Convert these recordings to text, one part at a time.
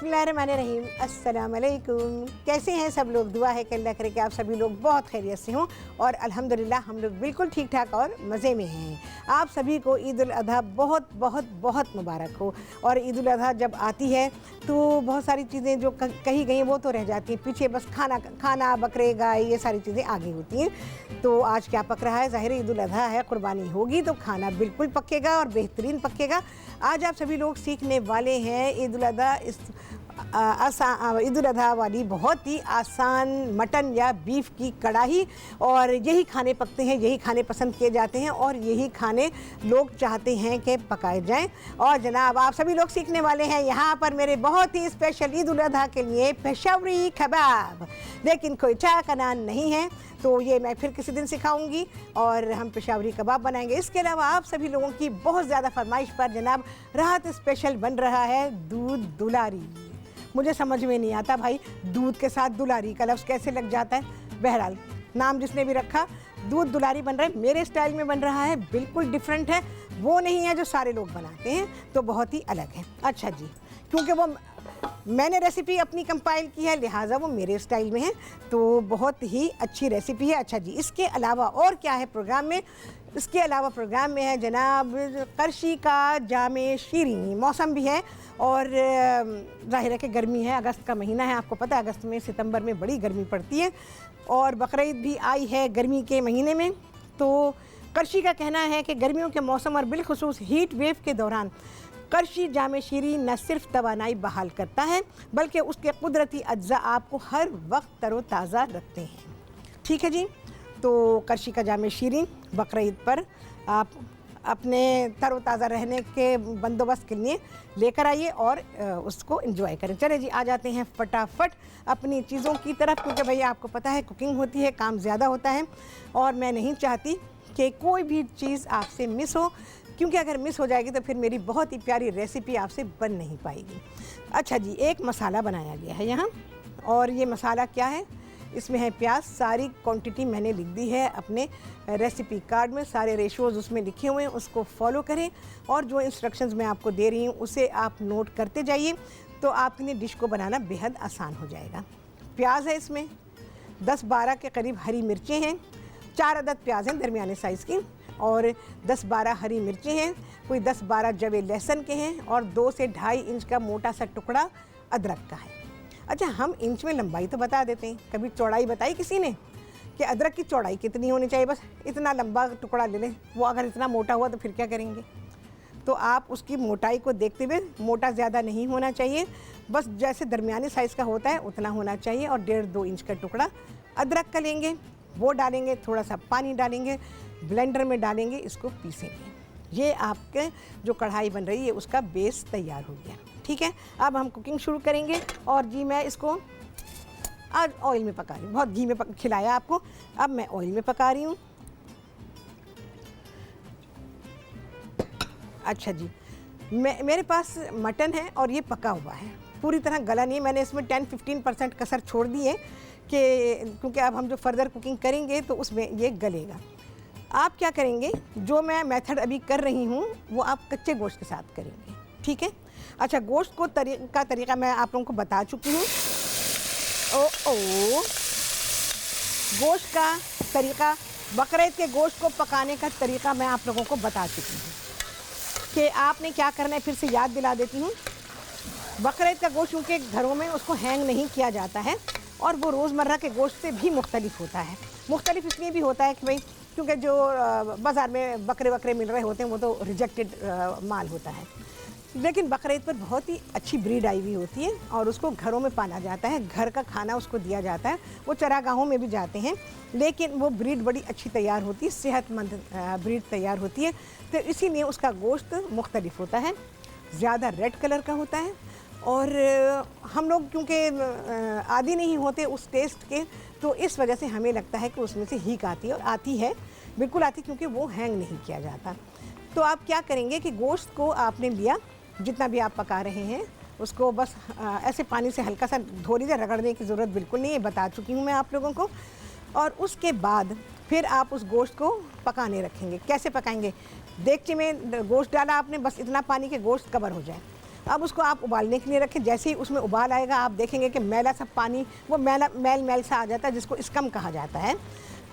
बिस्मिल्लाहिर्रहमानिर्रहीम। अस्सलाम वालेकुम। कैसे हैं सब लोग? दुआ है कि अल्लाह करे कि आप सभी लोग बहुत खैरियत से हों और अल्हम्दुलिल्लाह हम लोग बिल्कुल ठीक ठाक और मज़े में हैं। आप सभी को ईद उल अज़हा बहुत बहुत बहुत मुबारक हो। और ईद उल अज़हा जब आती है तो बहुत सारी चीज़ें जो कही गई हैं वो तो रह जाती हैं पीछे, बस खाना बकरे गाय ये सारी चीज़ें आगे होती हैं। तो आज क्या पक रहा है? ज़ाहिर ईद उल अज़हा है, कुर्बानी होगी तो खाना बिल्कुल पकेगा और बेहतरीन पकेगा। आज आप सभी लोग सीखने वाले हैं ईद उल अज़हा ईद उल अज़हा वाली बहुत ही आसान मटन या बीफ की कढ़ाई। और यही खाने पकते हैं, यही खाने पसंद किए जाते हैं और यही खाने लोग चाहते हैं कि पकाए जाएं। और जनाब आप सभी लोग सीखने वाले हैं यहाँ पर मेरे बहुत ही स्पेशल ईद उल अज़हा के लिए पेशावरी कबाब। लेकिन कोई चाय का नान नहीं है तो ये मैं फिर किसी दिन सिखाऊंगी और हम पेशावरी कबाब बनाएंगे। इसके अलावा आप सभी लोगों की बहुत ज़्यादा फरमाइश पर जनाब राहत स्पेशल बन रहा है दूध दुलारी। मुझे समझ में नहीं आता भाई, दूध के साथ दुलारी का लफ्ज़ कैसे लग जाता है। बहरहाल नाम जिसने भी रखा, दूध दुलारी बन रहा है, मेरे स्टाइल में बन रहा है, बिल्कुल डिफरेंट है। वो नहीं है जो सारे लोग बनाते हैं, तो बहुत ही अलग है। अच्छा जी, क्योंकि वो मैंने रेसिपी अपनी कंपाइल की है लिहाजा वो मेरे स्टाइल में है, तो बहुत ही अच्छी रेसिपी है। अच्छा जी, इसके अलावा और क्या है प्रोग्राम में? इसके अलावा प्रोग्राम में है जनाब करशी का जामे शीरीं। मौसम भी है और ज़ाहिर है कि गर्मी है, अगस्त का महीना है, आपको पता है अगस्त में सितंबर में बड़ी गर्मी पड़ती है और बकरीद भी आई है गर्मी के महीने में। तो करशी का कहना है कि गर्मियों के मौसम और बिलखुसूस हीट वेव के दौरान करशी जामे शीरीं न सिर्फ तवानाई बहाल करता है बल्कि उसके कुदरती अज्जा आपको हर वक्त तरोताज़ा रखते हैं। ठीक है जी, तो करशी का जामे शीरीं बकरीद पर आप अपने तरोताज़ा रहने के बंदोबस्त के लिए लेकर आइए और उसको एंजॉय करें। चले जी, आ जाते हैं फटाफट अपनी चीज़ों की तरफ, क्योंकि भैया आपको पता है कुकिंग होती है, काम ज़्यादा होता है और मैं नहीं चाहती कि कोई भी चीज़ आपसे मिस हो, क्योंकि अगर मिस हो जाएगी तो फिर मेरी बहुत ही प्यारी रेसिपी आपसे बन नहीं पाएगी। अच्छा जी, एक मसाला बनाया गया है यहाँ और ये मसाला क्या है? इसमें है प्याज। सारी क्वांटिटी मैंने लिख दी है अपने रेसिपी कार्ड में, सारे रेशोज़ उसमें लिखे हुए हैं, उसको फॉलो करें और जो इंस्ट्रक्शंस मैं आपको दे रही हूँ उसे आप नोट करते जाइए तो आपके लिए डिश को बनाना बेहद आसान हो जाएगा। प्याज है इसमें 10-12 के करीब, हरी मिर्चें हैं, 4 अदद प्याज हैं दरमियाने साइज़ की और 10-12 हरी मिर्चें हैं, कोई 10-12 जवे लहसुन के हैं और 2 से 2.5 इंच का मोटा सा टुकड़ा अदरक का है। अच्छा, हम इंच में लंबाई तो बता देते हैं, कभी चौड़ाई बताई किसी ने कि अदरक की चौड़ाई कितनी होनी चाहिए? बस इतना लंबा टुकड़ा ले लें, वो अगर इतना मोटा हुआ तो फिर क्या करेंगे? तो आप उसकी मोटाई को देखते हुए, मोटा ज़्यादा नहीं होना चाहिए, बस जैसे दरमियाने साइज़ का होता है उतना होना चाहिए। और 1.5-2 इंच का टुकड़ा अदरक का लेंगे, वो डालेंगे, थोड़ा सा पानी डालेंगे, ब्लेंडर में डालेंगे, इसको पीसेंगे। ये आपके जो कढ़ाई बन रही है उसका बेस तैयार हो गया। ठीक है, अब हम कुकिंग शुरू करेंगे। और जी मैं इसको आज ऑयल में पका रही हूँ, बहुत घी में खिलाया आपको, अब मैं ऑयल में पका रही हूँ। अच्छा जी, मेरे पास मटन है और ये पका हुआ है, पूरी तरह गला नहीं है। मैंने इसमें 10-15% कसर छोड़ दी है कि क्योंकि अब हम जो फर्दर कुकिंग करेंगे तो उसमें ये गलेगा। आप क्या करेंगे, जो मैं मेथड अभी कर रही हूँ वो आप कच्चे गोश्त के साथ करेंगे। ठीक है, अच्छा गोश्त को तरीका मैं आप लोगों को बता चुकी हूँ। गोश्त का तरीका, बकरीद के गोश्त को पकाने का तरीका मैं आप लोगों को बता चुकी हूँ कि आपने क्या करना है, फिर से याद दिला देती हूँ। बकरीद का गोश्त क्योंकि घरों में उसको हैंग नहीं किया जाता है और वो रोज़मर्रा के गोश्त से भी मुख्तलिफ होता है। मुख्तलिफ इसलिए भी होता है कि भाई क्योंकि जो बाज़ार में बकरे मिल रहे होते हैं वो तो रिजेक्टेड माल होता है, लेकिन बकरीद पर बहुत ही अच्छी ब्रीड आई हुई होती है और उसको घरों में पाला जाता है, घर का खाना उसको दिया जाता है। वो चरागाहों में भी जाते हैं लेकिन वो ब्रीड बड़ी अच्छी तैयार होती है, सेहतमंद ब्रीड तैयार होती है, तो इसीलिए उसका गोश्त मुख्तलिफ होता है, ज़्यादा रेड कलर का होता है। और हम लोग क्योंकि आदी नहीं होते उस टेस्ट के, तो इस वजह से हमें लगता है कि उसमें से हीक आती है, और आती है, बिल्कुल आती, क्योंकि वो हैंग नहीं किया जाता। तो आप क्या करेंगे कि गोश्त को आपने लिया, जितना भी आप पका रहे हैं उसको बस ऐसे पानी से हल्का सा धो लीजिए, रगड़ने की ज़रूरत बिल्कुल नहीं है, बता चुकी हूँ मैं आप लोगों को। और उसके बाद फिर आप उस गोश्त को पकाने रखेंगे। कैसे पकाएंगे? देगची में गोश्त डाला आपने, बस इतना पानी के गोश्त कवर हो जाए। अब उसको आप उबालने के लिए रखें। जैसे ही उसमें उबाल आएगा आप देखेंगे कि मैला सा पानी, वो मैल सा आ जाता है, जिसको स्कम कहा जाता है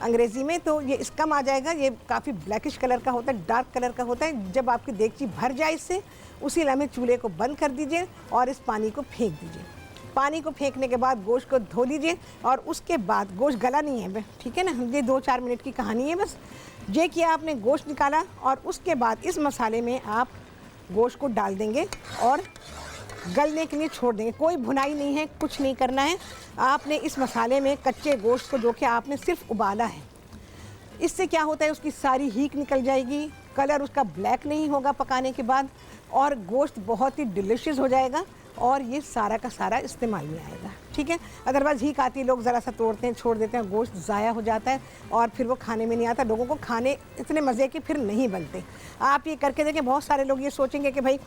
अंग्रेज़ी में। तो ये स्कम आ जाएगा, ये काफ़ी ब्लैकिश कलर का होता है, डार्क कलर का होता है। जब आपकी देगची भर जाए इससे, उसी लम्हे चूल्हे को बंद कर दीजिए और इस पानी को फेंक दीजिए। पानी को फेंकने के बाद गोश्त को धो लीजिए और उसके बाद, गोश्त गला नहीं है, ठीक है ना, ये 2-4 मिनट की कहानी है बस। ये किया आपने, गोश्त निकाला और उसके बाद इस मसाले में आप गोश्त को डाल देंगे और गलने के लिए छोड़ देंगे। कोई भुनाई नहीं है, कुछ नहीं करना है। आपने इस मसाले में कच्चे गोश्त को, जो कि आपने सिर्फ उबाला है, इससे क्या होता है, उसकी सारी हीक निकल जाएगी, कलर उसका ब्लैक नहीं होगा पकाने के बाद, और गोश्त बहुत ही डिलीशियस हो जाएगा और ये सारा का सारा इस्तेमाल में आएगा, ठीक है। अदरवाइज़ हीक आती है, लोग ज़रा सा तोड़ते हैं, छोड़ देते हैं, गोश्त ज़ाया हो जाता है और फिर वो खाने में नहीं आता। लोगों को खाने इतने मज़े के फिर नहीं बनते। आप ये करके देखें, बहुत सारे लोग ये सोचेंगे कि भाई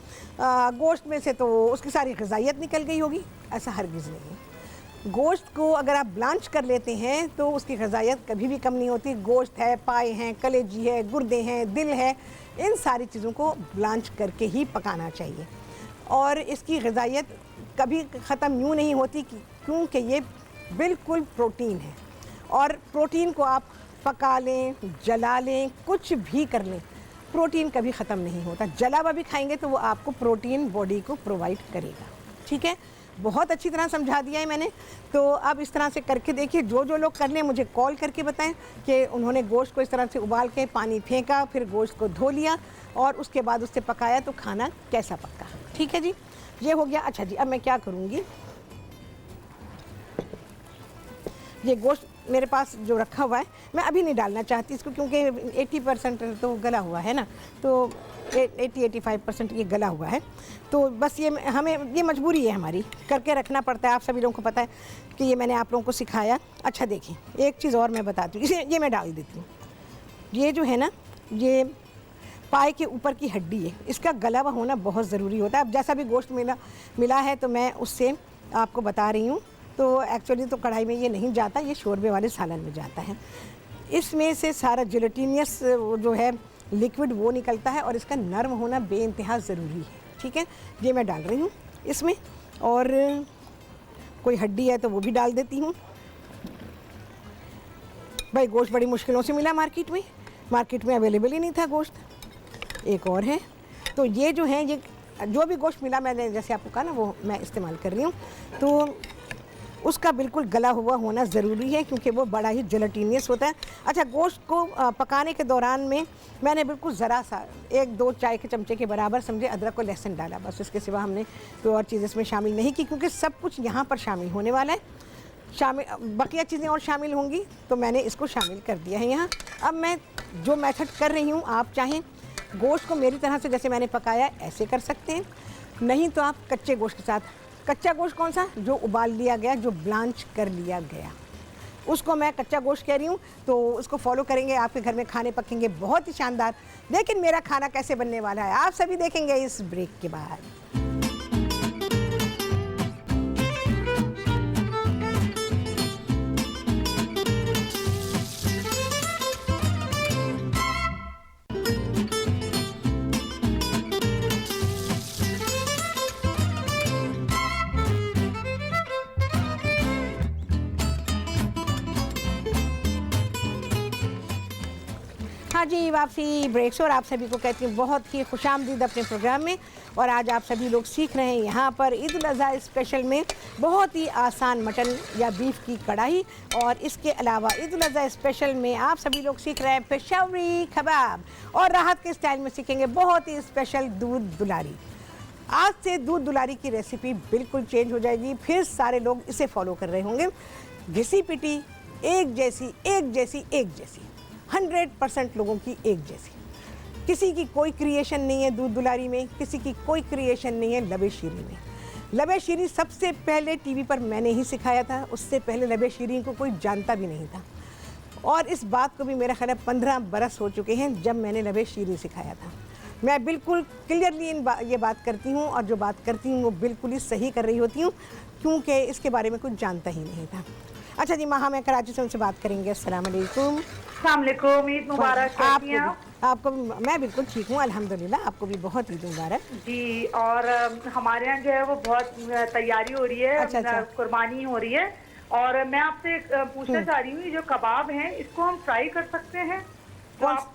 गोश्त में से तो उसकी सारी ग़िज़ाइयत निकल गई होगी। ऐसा हरगिज़ नहीं। गोश्त को अगर आप ब्लांच कर लेते हैं तो उसकी ग़िज़ाइयत कभी भी कम नहीं होती। गोश्त है, पाए हैं, कलेजी है, गुर्दे हैं, दिल है, इन सारी चीज़ों को ब्लांच करके ही पकाना चाहिए और इसकी ग़िज़ाइयत कभी ख़त्म यूँ नहीं होती, क्योंकि ये बिल्कुल प्रोटीन है। और प्रोटीन को आप पका लें, जला लें, कुछ भी कर लें, प्रोटीन कभी ख़त्म नहीं होता। जला हुआ भी खाएंगे तो वो आपको प्रोटीन बॉडी को प्रोवाइड करेगा, ठीक है। बहुत अच्छी तरह समझा दिया है मैंने। तो अब इस तरह से करके देखिए। जो जो लोग कर लें मुझे कॉल करके बताएं कि उन्होंने गोश्त को इस तरह से उबाल के पानी फेंका, फिर गोश्त को धो लिया और उसके बाद उससे पकाया तो खाना कैसा पका, ठीक है जी। ये हो गया। अच्छा जी, अब मैं क्या करूँगी, ये गोश्त मेरे पास जो रखा हुआ है, मैं अभी नहीं डालना चाहती इसको, क्योंकि 80% तो गला हुआ है ना, तो 80-85% ये गला हुआ है। तो बस ये हमें, ये मजबूरी है हमारी, करके रखना पड़ता है। आप सभी लोगों को पता है कि ये मैंने आप लोगों को सिखाया। अच्छा देखिए, एक चीज़ और मैं बताती हूँ, इसे ये मैं डाल देती हूँ। ये जो है ना, ये पाए के ऊपर की हड्डी है, इसका गला हुआ होना बहुत ज़रूरी होता है। अब जैसा भी गोश्त मिला है तो मैं उससे आपको बता रही हूँ। तो एक्चुअली तो कढ़ाई में ये नहीं जाता, ये शोरबे वाले सालन में जाता है। इसमें से सारा जिलेटिनियस जो है लिक्विड वो निकलता है और इसका नरम होना बेइंतहा ज़रूरी है, ठीक है। ये मैं डाल रही हूँ इसमें, और कोई हड्डी है तो वो भी डाल देती हूँ। भाई गोश्त बड़ी मुश्किलों से मिला मार्केट में अवेलेबल ही नहीं था गोश्त। एक और है, तो ये जो है, ये जो भी गोश्त मिला मैंने जैसे आपको कहा ना, वो मैं इस्तेमाल कर रही हूँ। तो उसका बिल्कुल गला हुआ होना ज़रूरी है, क्योंकि वो बड़ा ही जेलेटिनियस होता है। अच्छा, गोश्त को पकाने के दौरान में मैंने बिल्कुल ज़रा सा 1-2 चाय के चमचे के बराबर समझे अदरक और लहसुन डाला, बस। इसके सिवा हमने कोई और चीज़ इसमें शामिल नहीं की, क्योंकि सब कुछ यहाँ पर शामिल होने वाला है। बकिया चीज़ें और शामिल होंगी, तो मैंने इसको शामिल कर दिया है यहाँ। अब मैं जो मेथड कर रही हूँ, आप चाहें गोश्त को मेरी तरह से जैसे मैंने पकाया ऐसे कर सकते हैं, नहीं तो आप कच्चे गोश्त के साथ। कच्चा गोश्त कौन सा? जो उबाल लिया गया, जो ब्लांच कर लिया गया, उसको मैं कच्चा गोश्त कह रही हूँ। तो उसको फॉलो करेंगे, आपके घर में खाने पकेंगे बहुत ही शानदार। लेकिन मेरा खाना कैसे बनने वाला है आप सभी देखेंगे इस ब्रेक के बाद। हाँ जी, वापसी ब्रेक से, और आप सभी को कहती हूँ बहुत ही खुशामदीद अपने प्रोग्राम में। और आज आप सभी लोग सीख रहे हैं यहाँ पर ईद उल अज़हा स्पेशल में बहुत ही आसान मटन या बीफ की कढ़ाई, और इसके अलावा ईद उल अज़हा स्पेशल में आप सभी लोग सीख रहे हैं पेशावरी कबाब, और राहत के स्टाइल में सीखेंगे बहुत ही स्पेशल दूध दुलारी। आज से दूध दुलारी की रेसिपी बिल्कुल चेंज हो जाएगी, फिर सारे लोग इसे फॉलो कर रहे होंगे। घिसी पिटी एक जैसी 100% लोगों की एक जैसी। किसी की कोई क्रिएशन नहीं है दूध दुलारी में, किसी की कोई क्रिएशन नहीं है लबे शीरी में। लबे शीरी सबसे पहले टीवी पर मैंने ही सिखाया था, उससे पहले लबे शीरी को कोई जानता भी नहीं था। और इस बात को भी मेरा ख्याल है 15 बरस हो चुके हैं जब मैंने लबे शीरी सिखाया था। मैं बिल्कुल क्लियरली ये बात करती हूँ, और जो बात करती हूँ वो बिल्कुल ही सही कर रही होती हूँ, क्योंकि इसके बारे में कुछ जानता ही नहीं था। अच्छा जी, माँ, मैं कराची से उनसे बात करेंगे। अस्सलाम वालेकुम। अस्सलाम वालेकुम, ईद मुबारक। आपको आपको मैं बिल्कुल ठीक हूँ अल्हम्दुलिल्लाह, आपको भी बहुत ईद मुबारक। जी। और हमारे यहाँ जो है वो बहुत तैयारी हो रही है, अच्छा, अच्छा। कुर्बानी हो रही है। और मैं आपसे पूछना हुँ, चाह रही हूँ, ये जो कबाब हैं इसको हम फ्राई कर सकते हैं? जो कौन आप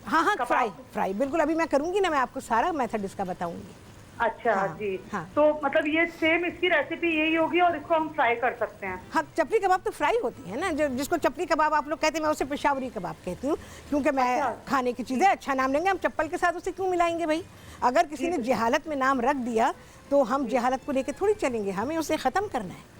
हाँ, हाँ, फ्राई कबाब। फ्राई बिल्कुल अभी मैं करूँगी ना, मैं आपको सारा मेथड इसका बताऊँगी। अच्छा हाँ, जी। हाँ। तो मतलब ये सेम इसकी रेसिपी यही होगी और इसको हम फ्राई कर सकते हैं? हाँ, चपली कबाब तो फ्राई होती है ना, जो जिसको चपली कबाब आप लोग कहते हैं, मैं उसे पेशावरी कबाब कहती हूँ, क्योंकि मैं अच्छा खाने की जी। चीज़ें अच्छा नाम लेंगे, हम चप्पल के साथ उसे क्यों मिलाएँगे भई? अगर किसी जी ने जहालत में नाम रख दिया, तो हम जी जहालत को लेके थोड़ी चलेंगे, हमें उसे ख़त्म करना है।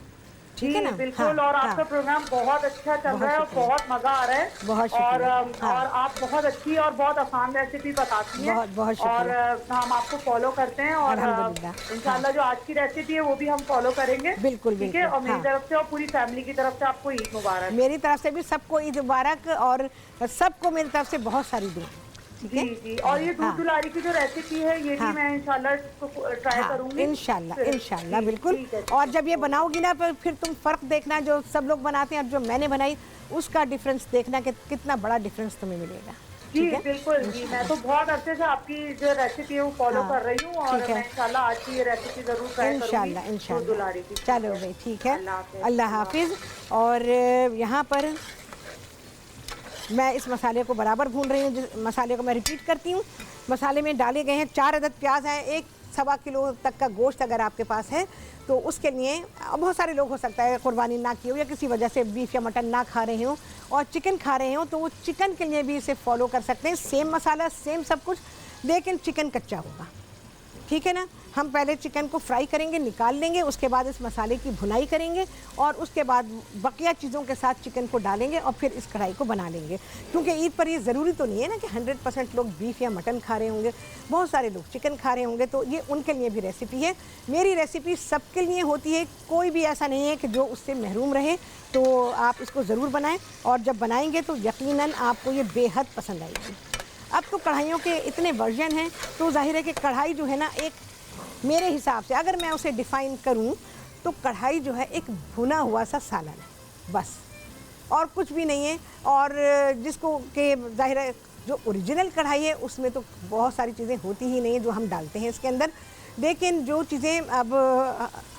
ठीक है जी, ना? हाँ, बिल्कुल। और हाँ, आपका प्रोग्राम बहुत अच्छा चल रहा बहुत है और शुक्रिया, बहुत मज़ा आ रहा है। बहुत शुक्रिया। हाँ, और आप बहुत अच्छी और बहुत आसान रेसिपी बताती हैं। बहुत, बहुत और शुक्रिया। हम आपको फॉलो करते हैं और अल्हम्दुलिल्लाह। हाँ, इंशाल्लाह जो आज की रेसिपी है वो भी हम फॉलो करेंगे। बिल्कुल, ठीक है? बिल्कुल। और मेरी हाँ, तरफ से और पूरी फैमिली की तरफ से आपको ईद मुबारक। मेरी तरफ से भी सबको ईद मुबारक, और सबको मेरी तरफ से बहुत सारी दुआएँ। ठीक जी है? जी। और ये दूध हाँ, दुलारी की जो रेसिपी है ये भी हाँ। मैं इंशाल्लाह इसको ट्राई हाँ, करूंगी। इंशाल्लाह, फिर इंशाल्लाह, जी बिल्कुल। ठीक है, और ठीक है। जब ये ओके। बनाओगी ना, फिर तुम फ़र्क देखना, जो सब लोग बनाते हैं और जो मैंने बनाई, उसका डिफ़रेंस देखना कि कितना बड़ा डिफ़रेंस तुम्हें मिलेगा। जी, ठीक है? बिल्कुल जी। मैं तो इंशाल्लाह। बहुत अरसे से आपकी जो रेसिपी है वो फ़ॉलो हाँ, कर रही हूँ और ठीक है। मैं इंशाल्लाह आज की ये रेसिपी ज़रूर ट्राई करूँगी, इंशाल्लाह, दूध इंशाल्लाह। दुलारी की। ठीक चलो है। भई, ठीक है। अल्लाह हाफ़िज़, अल्लाह अल्लाह हाफ़िज़। हाफ़िज़। और यहाँ पर मैं इस मसाले को बराबर भून रही हूँ, जिस मसाले को मैं रिपीट करती हूँ। मसाले में डाले गए हैं 4 अदद प्याज हैं, 1 सवा किलो तक का गोश्त अगर आपके पास है, तो उसके लिए बहुत सारे लोग हो सकता है कुर्बानी ना की हो या किसी वजह से बीफ या मटन ना खा रहे हों और चिकन खा रहे हों, तो वो चिकन के लिए भी इसे फॉलो कर सकते हैं। सेम मसाला, सेम सब कुछ, लेकिन चिकन कच्चा होगा। ठीक है ना? हम पहले चिकन को फ्राई करेंगे, निकाल लेंगे, उसके बाद इस मसाले की भुनाई करेंगे और उसके बाद बकिया चीज़ों के साथ चिकन को डालेंगे और फिर इस कढ़ाई को बना लेंगे। क्योंकि ईद पर ये ज़रूरी तो नहीं है ना कि 100% लोग बीफ या मटन खा रहे होंगे, बहुत सारे लोग चिकन खा रहे होंगे, तो ये उनके लिए भी रेसिपी है। मेरी रेसिपी सबके लिए होती है, कोई भी ऐसा नहीं है कि जो उससे महरूम रहे, तो आप इसको ज़रूर बनाएँ और जब बनाएंगे तो यकीनन आपको ये बेहद पसंद आएगी। अब तो कढ़ाइयों के इतने वर्जन हैं, तो ज़ाहिर है कि कढ़ाई जो है ना, एक मेरे हिसाब से अगर मैं उसे डिफ़ाइन करूं, तो कढ़ाई जो है एक भुना हुआ सा सालन है, बस, और कुछ भी नहीं है। और जिसको कि ज़ाहिर है जो ओरिजिनल कढ़ाई है उसमें तो बहुत सारी चीज़ें होती ही नहीं है जो हम डालते हैं इसके अंदर, लेकिन जो चीज़ें अब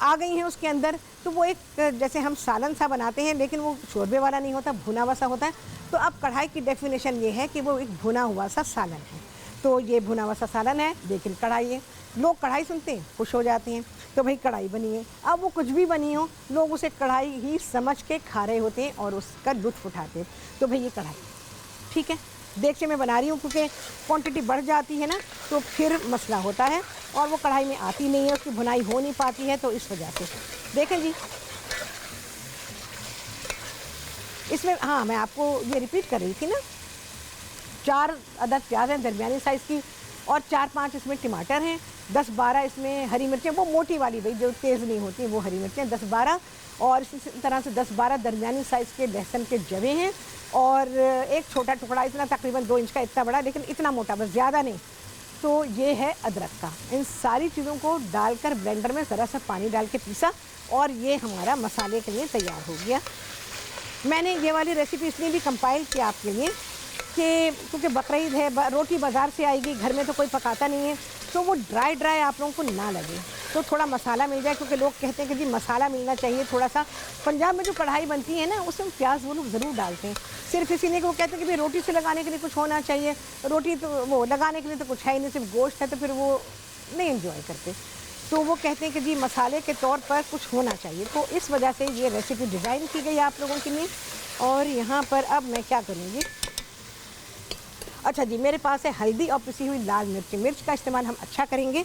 आ गई हैं उसके अंदर, तो वो एक जैसे हम सालन सा बनाते हैं, लेकिन वो शोरबे वाला नहीं होता, भुना हुआ सा होता है। तो अब कढ़ाई की डेफिनेशन ये है कि वो एक भुना हुआ सा सालन है। तो ये भुना हुआ सा सालन है, लेकिन कढ़ाई है। लोग कढ़ाई सुनते हैं खुश हो जाते हैं, तो भाई कढ़ाई बनी है। अब वो कुछ भी बनी हो, लोग उसे कढ़ाई ही समझ के खा रहे होते हैं और उसका लुत्फ़ उठाते हैं। तो भाई ये कढ़ाई, ठीक है। देगचे में बना रही हूँ क्योंकि क्वांटिटी बढ़ जाती है ना, तो फिर मसला होता है और वो कढ़ाई में आती नहीं है, उसकी भुनाई हो नहीं पाती है, तो इस वजह से देखें जी इसमें। हाँ, मैं आपको ये रिपीट कर रही थी ना, 4 अदद प्याज हैं दरमियानी साइज़ की और 4-5 इसमें टमाटर हैं, 10-12 इसमें हरी मिर्चें, वो मोटी वाली भाई जो तेज़ नहीं होती, वो हरी मिर्चें 10-12, और इसी तरह से 10-12 दरमियानी साइज़ के लहसुन के जवे हैं और एक छोटा टुकड़ा, इतना तकरीबन 2 इंच का, इतना बड़ा लेकिन इतना मोटा, बस ज़्यादा नहीं। तो ये है अदरक का। इन सारी चीज़ों को डालकर ब्लेंडर में ज़रा सा पानी डाल के पीसा और ये हमारा मसाले के लिए तैयार हो गया। मैंने ये वाली रेसिपी इसलिए भी कंपाइल की आपके लिए कि क्योंकि बकरीद है, रोटी बाज़ार से आएगी, घर में तो कोई पकाता नहीं है, तो वो ड्राई ड्राई आप लोगों को ना लगे, तो थोड़ा मसाला मिल जाए, क्योंकि लोग कहते हैं कि जी मसाला मिलना चाहिए थोड़ा सा। पंजाब में जो कढ़ाई बनती है ना, उसमें प्याज वो लोग ज़रूर डालते हैं, सिर्फ इसीलिए कि वो कहते हैं कि भाई रोटी से लगाने के लिए कुछ होना चाहिए, रोटी तो वो लगाने के लिए तो कुछ है ही नहीं, सिर्फ गोश्त है, तो फिर वो नहीं एंजॉय करते, तो वो कहते हैं कि जी मसाले के तौर पर कुछ होना चाहिए। तो इस वजह से ये रेसिपी डिज़ाइन की गई आप लोगों के लिए। और यहाँ पर अब मैं क्या करूँगी, अच्छा जी, मेरे पास है हल्दी और पिसी हुई लाल मिर्च। मिर्च का इस्तेमाल हम अच्छा करेंगे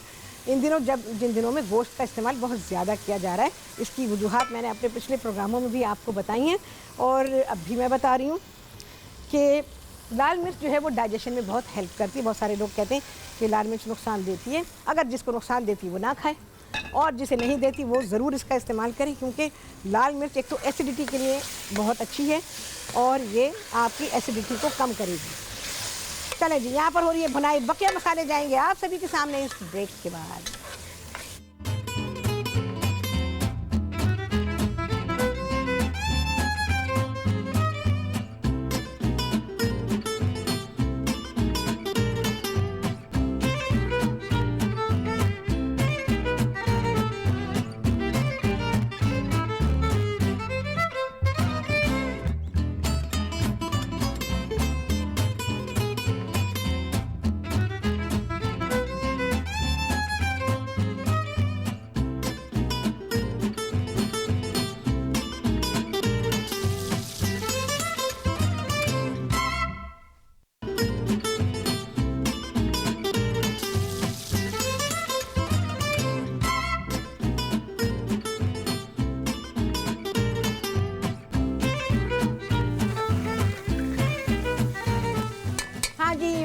इन दिनों, जिन दिनों में गोश्त का इस्तेमाल बहुत ज़्यादा किया जा रहा है। इसकी वजूहात मैंने अपने पिछले प्रोग्रामों में भी आपको बताई हैं और अब भी मैं बता रही हूँ कि लाल मिर्च जो है वो डाइजेशन में बहुत हेल्प करती है। बहुत सारे लोग कहते हैं कि लाल मिर्च नुकसान देती है, अगर जिसको नुकसान देती है वो ना खाए और जिसे नहीं देती वो ज़रूर इसका इस्तेमाल करें, क्योंकि लाल मिर्च एक तो एसिडिटी के लिए बहुत अच्छी है और ये आपकी एसिडिटी को कम करेगी। चले जी, यहाँ पर हो रही है भुनाई, बकिया मसाले जाएंगे आप सभी के सामने इस ब्रेक के बाद।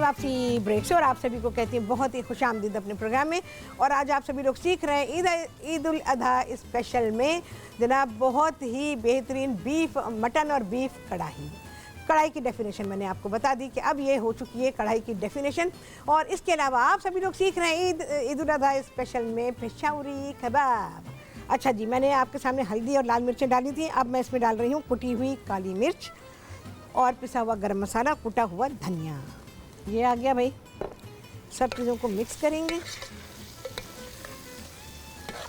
साफी ब्रेक से और आप सभी को कहती हैं बहुत ही खुशामदीद अपने प्रोग्राम में। और आज आप सभी लोग सीख रहे हैं ईद उल अधा स्पेशल में जनाब बहुत ही बेहतरीन बीफ मटन और बीफ कढ़ाई की डेफिनेशन मैंने आपको बता दी कि अब ये हो चुकी है कढ़ाई की डेफिनेशन। और इसके अलावा आप सभी लोग सीख रहे हैं ईद उल अधा स्पेशल में पेशावरी कबाब। अच्छा जी, मैंने आपके सामने हल्दी और लाल मिर्चें डाली थी, अब मैं इसमें डाल रही हूँ कुटी हुई काली मिर्च और पिसा हुआ गरम मसाला, कुटा हुआ धनिया। ये आ गया भाई, सब चीज़ों को मिक्स करेंगे।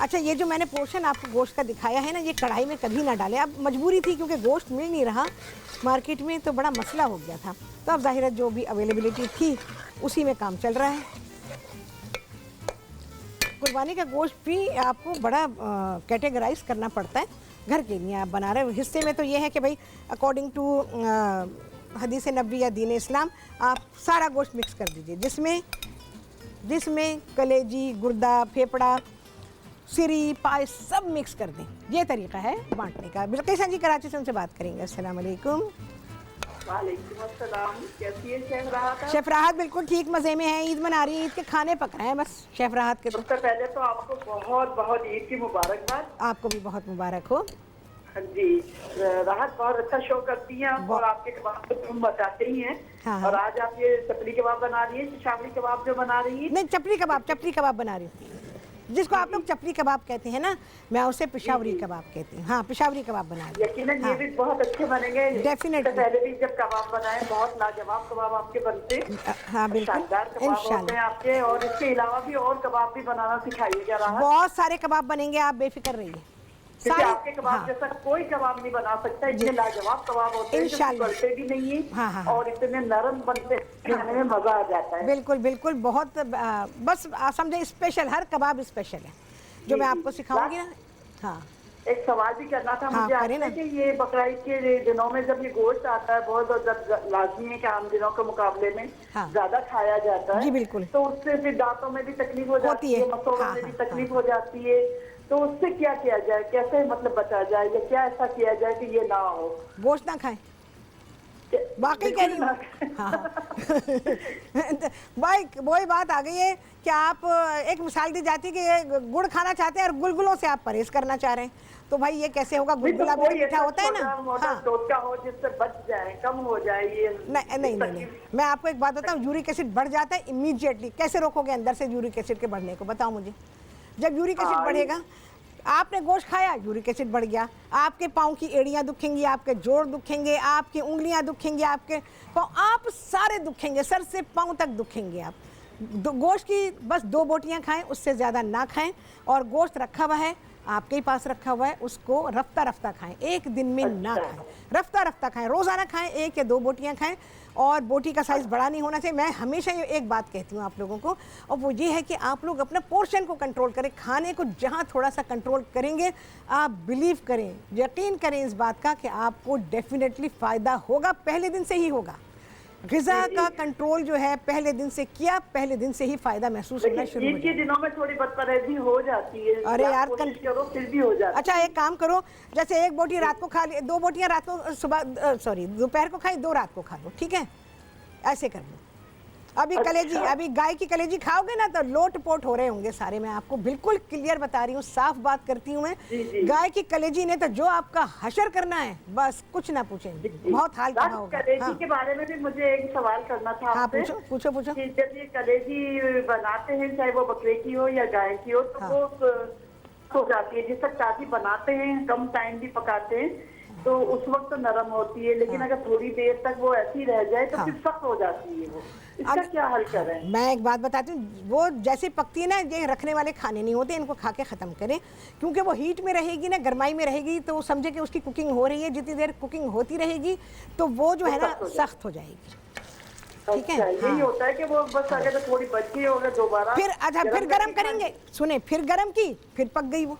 अच्छा, ये जो मैंने पोर्शन आपको गोश्त का दिखाया है ना, ये कढ़ाई में कभी ना डालें। अब मजबूरी थी क्योंकि गोश्त मिल नहीं रहा मार्केट में, तो बड़ा मसला हो गया था। तो अब ज़ाहिर है जो भी अवेलेबिलिटी थी उसी में काम चल रहा है। कुर्बानी का गोश्त भी आपको बड़ा कैटेगराइज करना पड़ता है घर के लिए आप बना रहे हो। हिस्से में तो ये है कि भाई अकॉर्डिंग टू हदीस नबी या दीन इस्लाम आप सारा गोश्त मिक्स कर दीजिए, जिसमें कलेजी, गुर्दा, फेफड़ा, सिरी, पाए सब मिक्स कर दें। ये तरीका है बांटने का। बिल्किस जी कराची से उनसे बात करेंगे। अस्सलाम वालेकुम। वालेकुम अस्सलाम। कैसी है शेफ राहत? शेफ राहत बिल्कुल ठीक, मज़े में है। ईद मना रही है, ईद के खाने पक रहे हैं बस शेफ राहत के। सबसे पहले तो आपको बहुत बहुत ईद की मुबारकबाद। आपको भी बहुत मुबारक हो। हाँ जी, राहत बहुत अच्छा शो करती हैं और आपके कबाब तो तुम बताते ही हैं। हाँ। और आज आप ये चपली कबाब बना रही है, शावरी कबाब जो बना रही है? नहीं, चपली कबाब बना रही हूँ, जिसको आप लोग चपली कबाब कहते हैं ना, मैं उसे पेशावरी कबाब कहती हूँ। हाँ, पेशावरी कबाब बना रही हूँ। यकीनन ये भी बहुत अच्छे बनेंगे। डेफिनेटली। पहले भी जब कबाब बनाए बहुत लाजवाब कबाब आपके बनते हैं। हाँ बिल्कुल, शानदार कबाब होते हैं आपके। और इसके अलावा भी और कबाब भी बनाना सिखाइएगा राहत। बहुत सारे कबाब बनेंगे, आप बेफिक्र रहिए। क्योंकि आपके कबाब जैसा कोई कबाब नहीं बना सकता। इतने लाजवाब कबाब होते हैं, जो गलते भी नहीं है। हाँ। और इतने नरम बनते हैं, खाने में मजा आ जाता है। बिल्कुल बहुत बस समझे स्पेशल, हर कबाब स्पेशल है जो मैं आपको सिखाऊंगी ना। हाँ, एक सवाल भी करना था हाँ, मुझे आपसे कि ये बकरीद के दिनों में जब ये गोश्त आता है बहुत लाजमी है कि आम दिनों के मुकाबले में ज्यादा खाया जाता है। जी बिल्कुल। तो उससे फिर दांतों में भी तकलीफ हो जाती है, मसोड़ों में भी तकलीफ हो जाती है। तो उससे क्या किया जाए, कैसे मतलब बचा जाए, या क्या ऐसा किया जाए कि ये ना हो? गोश्त ना खाएं, वाकई कह रही हूँ। हाँ भाई वही बात आ गई है कि आप एक मिसाल दी जाती है कि ये गुड़ खाना चाहते हैं और गुलगुलों से आप परहेज करना चाह रहे हैं, तो भाई ये कैसे होगा? गुलगुला भी मीठा होता है ना। हाँ, टोटका हो जिससे बच जाए, कम हो जाए ये। नहीं, मैं आपको एक बात बताऊँ, यूरिक एसिड बढ़ जाता है इमीडिएटली। कैसे रोकोगे अंदर से यूरिक एसिड के बढ़ने को, बताओ मुझे। जब यूरिक एसिड बढ़ेगा, आपने गोश्त खाया, यूरिक एसिड बढ़ गया, आपके पाँव की एड़ियाँ दुखेंगी, आपके जोड़ दुखेंगे, आपकी उंगलियां दुखेंगी, आपके पाँव, आप सारे दुखेंगे, सर से पाँव तक दुखेंगे। आप गोश्त की बस 2 बोटियां खाएं, उससे ज़्यादा ना खाएं। और गोश्त रखा हुआ है, आपके ही पास रखा हुआ है, उसको रफ्ता खाएं, एक दिन में ना खाएं, रफ्ता खाएं, रोज़ाना खाएं, 1 या 2 बोटियां खाएं। और बोटी का साइज़ बड़ा नहीं होना चाहिए। मैं हमेशा ये एक बात कहती हूँ आप लोगों को, और वो ये है कि आप लोग अपना पोर्शन को कंट्रोल करें। खाने को जहाँ थोड़ा सा कंट्रोल करेंगे, आप बिलीव करें, यकीन करें इस बात का कि आपको डेफिनेटली फ़ायदा होगा, पहले दिन से ही होगा। ग़िज़ा का कंट्रोल जो है पहले दिन से किया, पहले दिन से ही फ़ायदा महसूस होना शुरू हो जाता है। ईद के दिनों में थोड़ी बदपरहेज़ी हो जाती है। अरे यार करो फिर भी हो जाती है। अच्छा, एक काम करो, जैसे 1 बोटी रात को खा ली, 2 बोटियां रात को दोपहर को खाई, 2 रात को खा लो, ठीक है? ऐसे कर लो। अभी कलेजी, अभी गाय की कलेजी खाओगे ना तो लोट पोट हो रहे होंगे सारे। मैं आपको बिल्कुल क्लियर बता रही हूँ, साफ बात करती हूँ मैं। गाय की कलेजी ने तो जो आपका हशर करना है, बस कुछ ना पूछें, बहुत हाल खराब होगा। कलेजी के बारे में भी मुझे एक सवाल करना था आपसे। पूछो। कि जब ये कलेजी बनाते हैं, चाहे वो बकरे की हो या गाय की हो, तो वो हो जाती है। जिस तक ताज़ी बनाते हैं, कम टाइम भी पकाते हैं, तो उस वक्त तो नरम होती है, लेकिन अगर थोड़ी देर तक वो ऐसी रह जाए तो फिर सख्त हो जाती है वो। इसका क्या हल करें? मैं एक बात बताती हूँ, वो जैसे पकती है ना, ये रखने वाले खाने नहीं होते, इनको खा के ख़त्म करें। क्योंकि वो हीट में रहेगी ना, गर्माई में रहेगी, तो वो समझे कि उसकी कुकिंग हो रही है। जितनी देर कुकिंग होती रहेगी तो वो जो है ना सख्त हो जाएगी। ठीक है, यही होता है कि वो बस अगर थोड़ी बच गई होगा दोबारा फिर गर्म करेंगे। सुने, फिर गर्म की, फिर पक गई वो,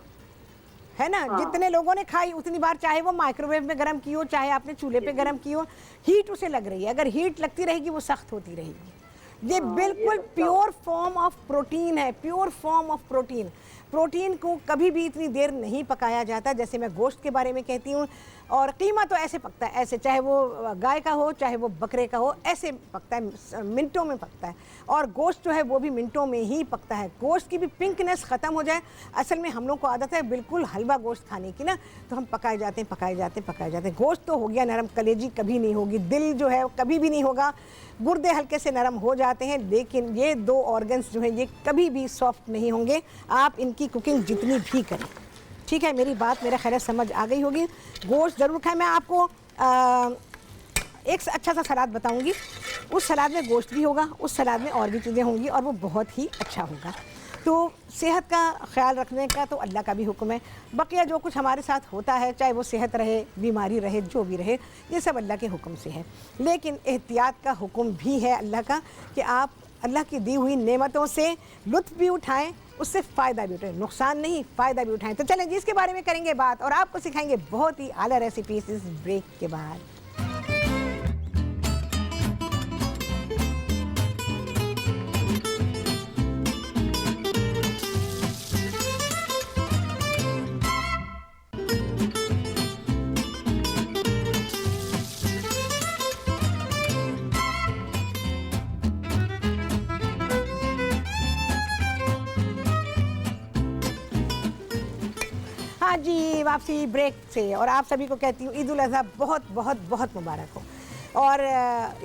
है ना? जितने लोगों ने खाई उतनी बार, चाहे वो माइक्रोवेव में गर्म की हो, चाहे आपने चूल्हे पे गर्म की हो, हीट उसे लग रही है। अगर हीट लगती रहेगी वो सख्त होती रहेगी। ये बिल्कुल प्योर फॉर्म ऑफ प्रोटीन है, pure form of protein. Protein को कभी भी इतनी देर नहीं पकाया जाता, जैसे मैं गोश्त के बारे में कहती हूँ। और कीमा तो ऐसे पकता है, ऐसे, चाहे वो गाय का हो चाहे वो बकरे का हो, ऐसे पकता है, मिनटों में पकता है। और गोश्त जो है वो भी मिनटों में ही पकता है। गोश्त की भी पिंकनेस ख़त्म हो जाए, असल में हम लोग को आदत है बिल्कुल हलवा गोश्त खाने की ना, तो हम पकाए जाते हैं। गोश्त तो हो गया नरम, कलेजी कभी नहीं होगी, दिल जो है कभी भी नहीं होगा, गुर्दे हल्के से नरम हो जाते हैं, लेकिन ये 2 ऑर्गन्स जो हैं ये कभी भी सॉफ्ट नहीं होंगे, आप इनकी कुकिंग जितनी भी करें। ठीक है, मेरी बात मेरा ख्याल समझ आ गई होगी। गोश्त ज़रूर खाएं। मैं आपको एक अच्छा सा सलाद बताऊंगी, उस सलाद में गोश्त भी होगा, उस सलाद में और भी चीज़ें होंगी और वो बहुत ही अच्छा होगा। तो सेहत का ख्याल रखने का तो अल्लाह का भी हुक्म है, बकिया जो कुछ हमारे साथ होता है, चाहे वो सेहत रहे, बीमारी रहे, जो भी रहे, ये सब अल्लाह के हुक्म से है। लेकिन एहतियात का हुक्म भी है अल्लाह का कि आप अल्लाह की दी हुई नेमतों से लुत्फ़ भी उठाएं, उससे फ़ायदा भी उठाएं, नुकसान नहीं, फ़ायदा भी उठाएं। तो चलें जी, इसके बारे में करेंगे बात और आपको सिखाएंगे बहुत ही आला रेसिपीज इस ब्रेक के बाद। हाँ जी, वापसी ब्रेक से, और आप सभी को कहती हूँ ईद उल अज़हा बहुत बहुत बहुत मुबारक हो। और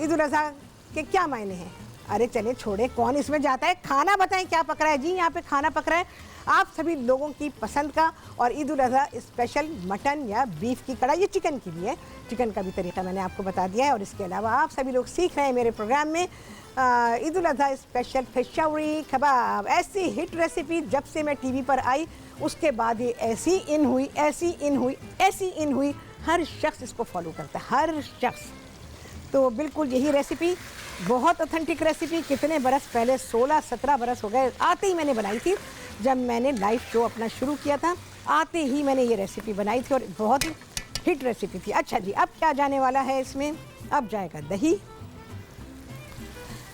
ईद उल अज़हा के क्या मायने हैं? अरे चले छोड़े, कौन इसमें जाता है। खाना बताएं क्या पक रहा है जी? यहाँ पे खाना पक रहा है आप सभी लोगों की पसंद का, और ईद उल अज़हा स्पेशल मटन या बीफ की कढ़ाई, ये चिकन की भी है, चिकन का भी तरीका मैंने आपको बता दिया है। और इसके अलावा आप सभी लोग सीख रहे हैं मेरे प्रोग्राम में ईद उल अज़हा स्पेशल फिशौरी कबाब। ऐसी हिट रेसिपी जब से मैं टीवी पर आई उसके बाद ये ऐसी इन हुई, हर शख्स इसको फॉलो करता है, हर शख्स। तो बिल्कुल यही रेसिपी, बहुत ऑथेंटिक रेसिपी, कितने बरस पहले, 16-17 बरस हो गए, आते ही मैंने बनाई थी। जब मैंने लाइव शो अपना शुरू किया था, आते ही मैंने ये रेसिपी बनाई थी और बहुत ही हिट रेसिपी थी। अच्छा जी, अब क्या जाने वाला है इसमें? अब जाएगा दही।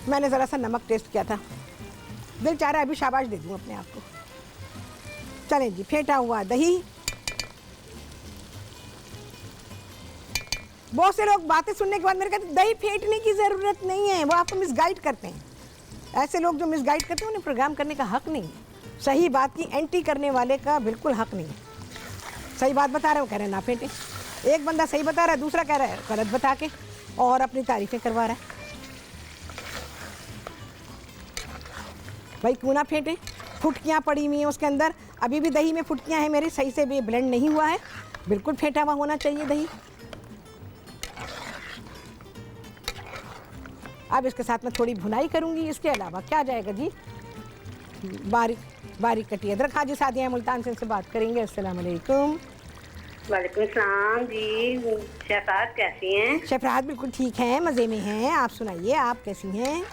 मैंने ज़रा सा नमक टेस्ट किया था, दिल चाह रहा है अभी शाबाश दे दूँ अपने आप को। चलें जी, फेंटा हुआ दही। बहुत से लोग बातें सुनने के बाद मेरे कहते दही फेंटने की ज़रूरत नहीं है, वो आपको मिसगाइड करते हैं। ऐसे लोग जो मिसगाइड करते हैं उन्हें प्रोग्राम करने का हक नहीं है। सही बात की एंटी करने वाले का बिल्कुल हक नहीं है। सही बात बता रहे हो, कह रहे हैं ना फेंटे। एक बंदा सही बता रहा है, दूसरा कह रहा है गलत बता के और अपनी तारीफें करवा रहा है। भाई क्यों ना फेंटे, फुटकियाँ पड़ी हुई हैं उसके अंदर, अभी भी दही में फुटकियाँ हैं मेरे, सही से भी ब्लेंड नहीं हुआ है, बिल्कुल फेंटा हुआ होना चाहिए दही। अब इसके साथ में थोड़ी भुनाई करूंगी। इसके अलावा क्या जाएगा जी? बारीक कटी अदरक। हाजी सादिया मुल्तान से इनसे बात करेंगे। अस्सलाम वालेकुम। वालेकुम सलाम जी। शेफात कैसी हैं? शेफरात बिल्कुल ठीक हैं, मज़े में हैं। आप सुनाइए, आप कैसी हैं?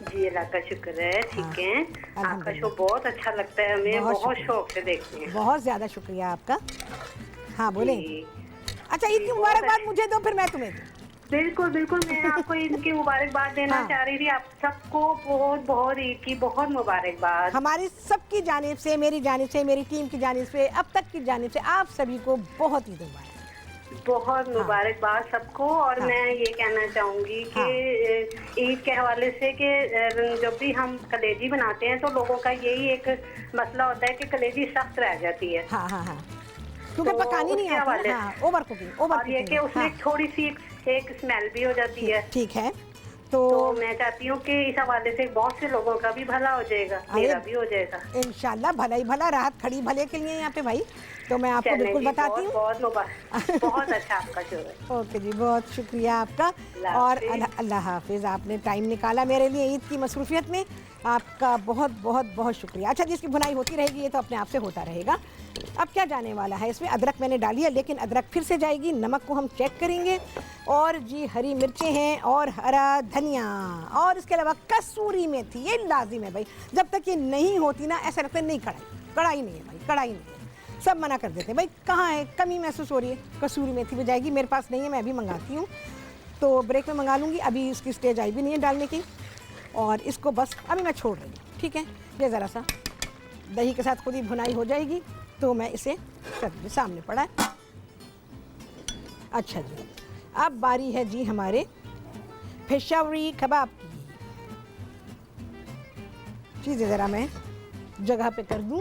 जी अल्लाह का शुक्र है, ठीक है। आपका शो बहुत अच्छा लगता है हमें, बहुत शौक से देखते हैं। बहुत ज़्यादा शुक्रिया आपका। हाँ बोलें। अच्छा, ईद की मुबारकबाद मुझे दो, फिर मैं तुम्हें दूँ। बिल्कुल बिल्कुल, मैं आपको इनकी मुबारकबाद देना चाह रही थी। आप सबको बहुत बहुत ईद की बहुत मुबारकबाद। हमारी सबकी जानिब से, मेरी जानिब से, मेरी टीम की जानिब से, अब तक की जानिब से आप सभी को बहुत ईद मुबारक। बहुत मुबारकबाद सबको। और मैं ये कहना चाहूँगी कि ईद के हवाले से कि जब भी हम कलेजी बनाते हैं तो लोगों का यही एक मसला होता है कि कलेजी सख्त रह जाती है। हाँ हाँ हाँ, क्योंकि पकानी नहीं आती है। हाँ, ओवर कुकिंग। और ये कि उसमें थोड़ी सी एक स्मेल भी हो जाती है। ठीक है, तो मैं चाहती हूँ कि इस हवाले से बहुत से लोगों का भी भला हो जाएगा, मेरा भी हो जाएगा इंशाल्लाह। भला ही भला, राहत खड़ी भले के लिए यहाँ पे भाई। तो मैं आपको बिल्कुल बताती हूँ। बहुत अच्छा आपका शो है। ओके जी, बहुत शुक्रिया आपका। और अल्लाह हाफिज़। आपने टाइम निकाला मेरे लिए ईद की मसरूफियत में, आपका बहुत बहुत बहुत शुक्रिया। अच्छा, जिसकी भुनाई होती रहेगी ये तो अपने आप से होता रहेगा। अब क्या जाने वाला है इसमें? अदरक मैंने डाली है, लेकिन अदरक फिर से जाएगी। नमक को हम चेक करेंगे। और जी हरी मिर्चें हैं और हरा धनिया, और इसके अलावा कसूरी मेथी। ये लाजिम है भाई, जब तक ये नहीं होती ना ऐसा लगता है नहीं, कढ़ाई नहीं है भाई, कढ़ाई नहीं है। सब मना कर देते हैं भाई, कहाँ है, कमी महसूस हो रही है। कसूरी मेथी भी जाएगी, मेरे पास नहीं है, मैं अभी मंगाती हूँ, तो ब्रेक में मंगा लूँगी। अभी इसकी स्टेज आई भी नहीं है डालने की। और इसको बस अभी मैं छोड़ रही हूँ, ठीक है। ये ज़रा सा दही के साथ खुद ही भुनाई हो जाएगी, तो मैं इसे सब्जी सामने पड़ा है। अच्छा जी, अब बारी है जी हमारे पेशावरी कबाब की। चीज़ें ज़रा मैं जगह पे कर दूं।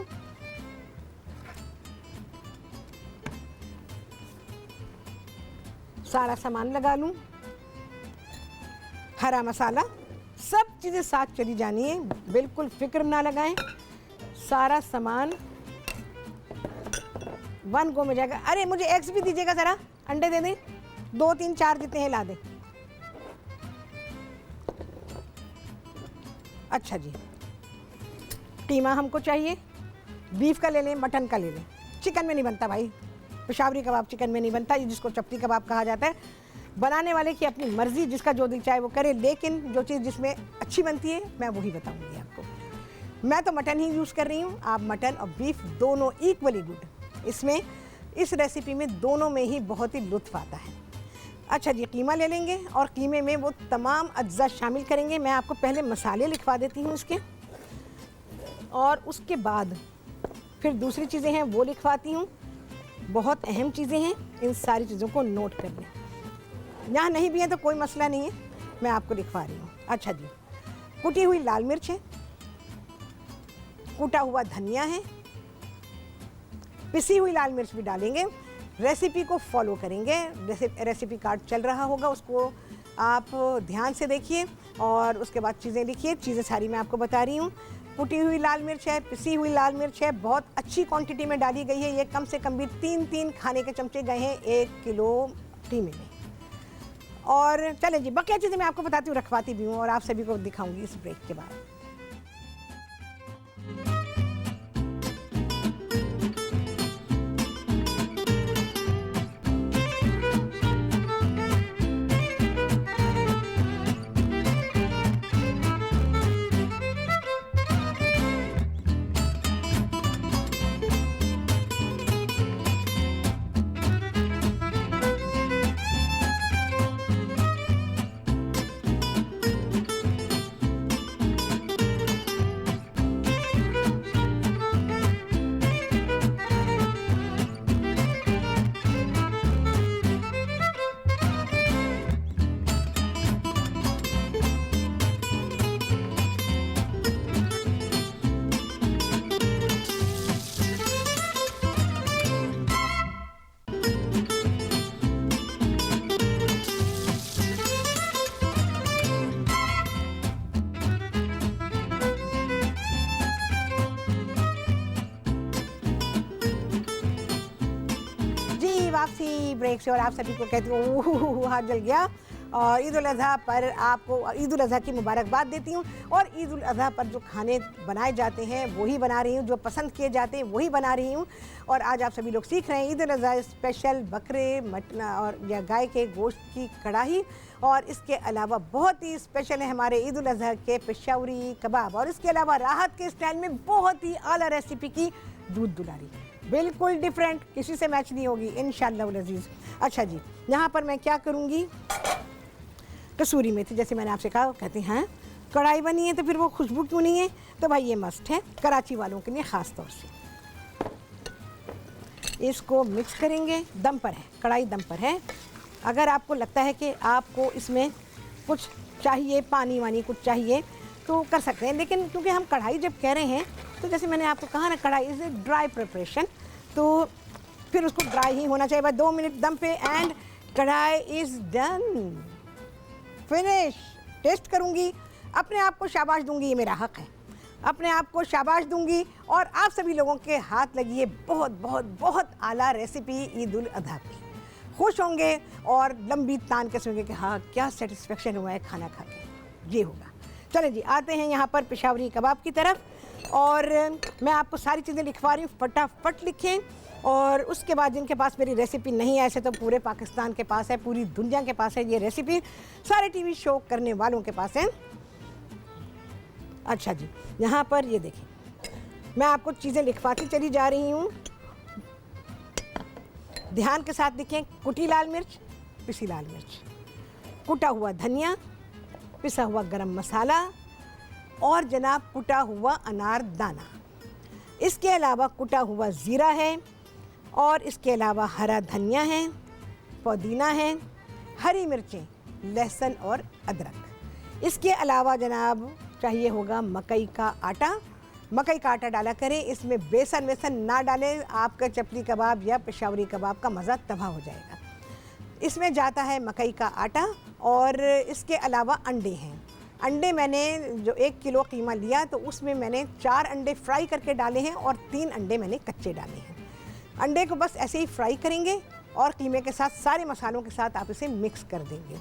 सारा सामान लगा लूं, हरा मसाला, सब चीज़ें साथ चली जानी है, बिल्कुल फिक्र ना लगाएं। सारा सामान वन गो में जाएगा। अरे मुझे एग्स भी दीजिएगा ज़रा, अंडे दे दें, 2 3 4 जितने हैं ला दें। अच्छा जी, कीमा हमको चाहिए, बीफ का ले लें, मटन का ले लें, चिकन में नहीं बनता भाई, पेशावरी कबाब चिकन में नहीं बनता, ये जिसको चपटी कबाब कहा जाता है। बनाने वाले की अपनी मर्ज़ी, जिसका जो दिल चाहे वो करे, लेकिन जो चीज़ जिसमें अच्छी बनती है मैं वही बताऊंगी आपको। मैं तो मटन ही यूज़ कर रही हूँ, आप मटन और बीफ दोनों इक्वली गुड। इसमें इस रेसिपी में दोनों में ही बहुत ही लुत्फ़ आता है। अच्छा जी, कीमा ले लेंगे और कीमे में वो तमाम अज्जा शामिल करेंगे। मैं आपको पहले मसाले लिखवा देती हूँ इसके, और उसके बाद फिर दूसरी चीज़ें हैं वो लिखवाती हूँ। बहुत अहम चीज़ें हैं, इन सारी चीज़ों को नोट कर लें। यहाँ नहीं भी है तो कोई मसला नहीं है, मैं आपको लिखवा रही हूँ। अच्छा जी, कुटी हुई लाल मिर्च है, कूटा हुआ धनिया है, पिसी हुई लाल मिर्च भी डालेंगे। रेसिपी को फॉलो करेंगे, रेसिपी कार्ड चल रहा होगा, उसको आप ध्यान से देखिए और उसके बाद चीज़ें लिखिए। चीज़ें सारी मैं आपको बता रही हूँ। कुटी हुई लाल मिर्च है, पिसी हुई लाल मिर्च है, बहुत अच्छी क्वांटिटी में डाली गई है। ये कम से कम भी 3 खाने के चमचे गए हैं 1 किलो कीमे में। और चलें जी, बाकी चीज़ें मैं आपको बताती हूँ, रखवाती भी हूँ और आप सभी को दिखाऊंगी इस ब्रेक के बाद। वापसी ब्रेक से, और आप सभी को कहती हूँ हाथ जल गया। और ईद उल अज़हा पर आपको ईद उल अज़हा की मुबारकबाद देती हूँ। और ईद उल अज़हा पर जो खाने बनाए जाते हैं वही बना रही हूँ, जो पसंद किए जाते हैं वही बना रही हूँ। और आज आप सभी लोग सीख रहे हैं ईद उल अज़हा स्पेशल बकरे, मटन और या गाय के गोश्त की कढ़ाई। और इसके अलावा बहुत ही स्पेशल है हमारे ईद उल अज़हा के पेशावरी कबाब। और इसके अलावा राहत के स्टाइल में बहुत ही आला रेसिपी की दूध दुलारी, बिल्कुल डिफरेंट, किसी से मैच नहीं होगी इंशाअल्लाह उल अज़ीज़। अच्छा जी, यहाँ पर मैं क्या करूँगी, कसूरी मेथी, जैसे मैंने आपसे कहा, कहते हैं कढ़ाई बनी है तो फिर वो खुशबू क्यों नहीं है, तो भाई ये मस्ट है कराची वालों के लिए ख़ास तौर से। इसको मिक्स करेंगे, दम पर है, कढ़ाई दम पर है। अगर आपको लगता है कि आपको इसमें कुछ चाहिए, पानी वानी कुछ चाहिए तो कर सकते हैं, लेकिन क्योंकि हम कढ़ाई जब कह रहे हैं तो जैसे मैंने आपको कहा ना, कढ़ाई इज़ ए ड्राई प्रिपरेशन, तो फिर उसको ड्राई ही होना चाहिए। बस 2 मिनट दम पे एंड कढ़ाई इज़ डन, फिनिश। टेस्ट करूँगी, अपने आप को शाबाश दूंगी, ये मेरा हक़ है, अपने आप को शाबाश दूंगी। और आप सभी लोगों के हाथ लगी है बहुत बहुत बहुत आला रेसिपी ईद उल अज़हा की। खुश होंगे और लंबी तान के सुनेंगे कि हाँ क्या सेटिस्फेक्शन हुआ है खाना खा के, ये होगा। चलें जी, आते हैं यहाँ पर पेशावरी कबाब की तरफ। और मैं आपको सारी चीज़ें लिखवा रही हूँ, फटाफट लिखें। और उसके बाद जिनके पास मेरी रेसिपी नहीं है, ऐसे तो पूरे पाकिस्तान के पास है, पूरी दुनिया के पास है ये रेसिपी, सारे टीवी शो करने वालों के पास है। अच्छा जी, यहाँ पर ये देखें, मैं आपको चीज़ें लिखवाती चली जा रही हूँ, ध्यान के साथ देखें। कुटी लाल मिर्च, पिसी लाल मिर्च, कुटा हुआ धनिया, पिसा हुआ गरम मसाला, और जनाब कुटा हुआ अनार दाना, इसके अलावा कुटा हुआ ज़ीरा है, और इसके अलावा हरा धनिया है, पुदीना है, हरी मिर्चें, लहसुन और अदरक। इसके अलावा जनाब चाहिए होगा मकई का आटा। मकई का आटा डाला करें, इसमें बेसन वेसन ना डालें, आपका चपली कबाब या पेशावरी कबाब का मज़ा तबाह हो जाएगा। इसमें जाता है मकई का आटा, और इसके अलावा अंडे हैं। अंडे मैंने जो 1 किलो कीमा लिया तो उसमें मैंने 4 अंडे फ्राई करके डाले हैं और 3 अंडे मैंने कच्चे डाले हैं। अंडे को बस ऐसे ही फ्राई करेंगे और कीमे के साथ सारे मसालों के साथ आप इसे मिक्स कर देंगे,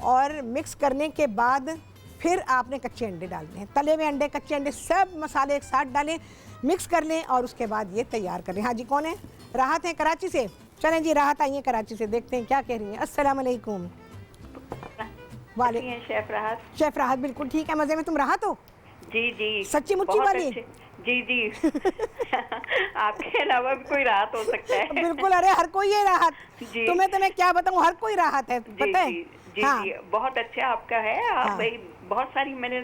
और मिक्स करने के बाद फिर आपने कच्चे अंडे डालने हैं। तले हुए अंडे, कच्चे अंडे, सब मसाले एक साथ डालें, मिक्स कर लें और उसके बाद ये तैयार कर लें। हाँ जी, कौन है? राहत है कराची से। चलें जी, राहत आई है कराची से, देखते हैं क्या कह रही हैं। अस्सलाम वालेकुम। वाले शेफ राहत। शेफ राहत बिल्कुल ठीक है, मज़े में। तुम राहत हो? जी जी, सच्ची मुच्ची वाली? जी जी आपके अलावा भी कोई राहत हो सकता है? बिल्कुल, अरे हर कोई है राहत। तुम्हें तो मैं क्या बताऊँ, हर कोई राहत है, पता है। जी हाँ। जी, बहुत अच्छा आपका है। आप हाँ। बहुत सारी मैंने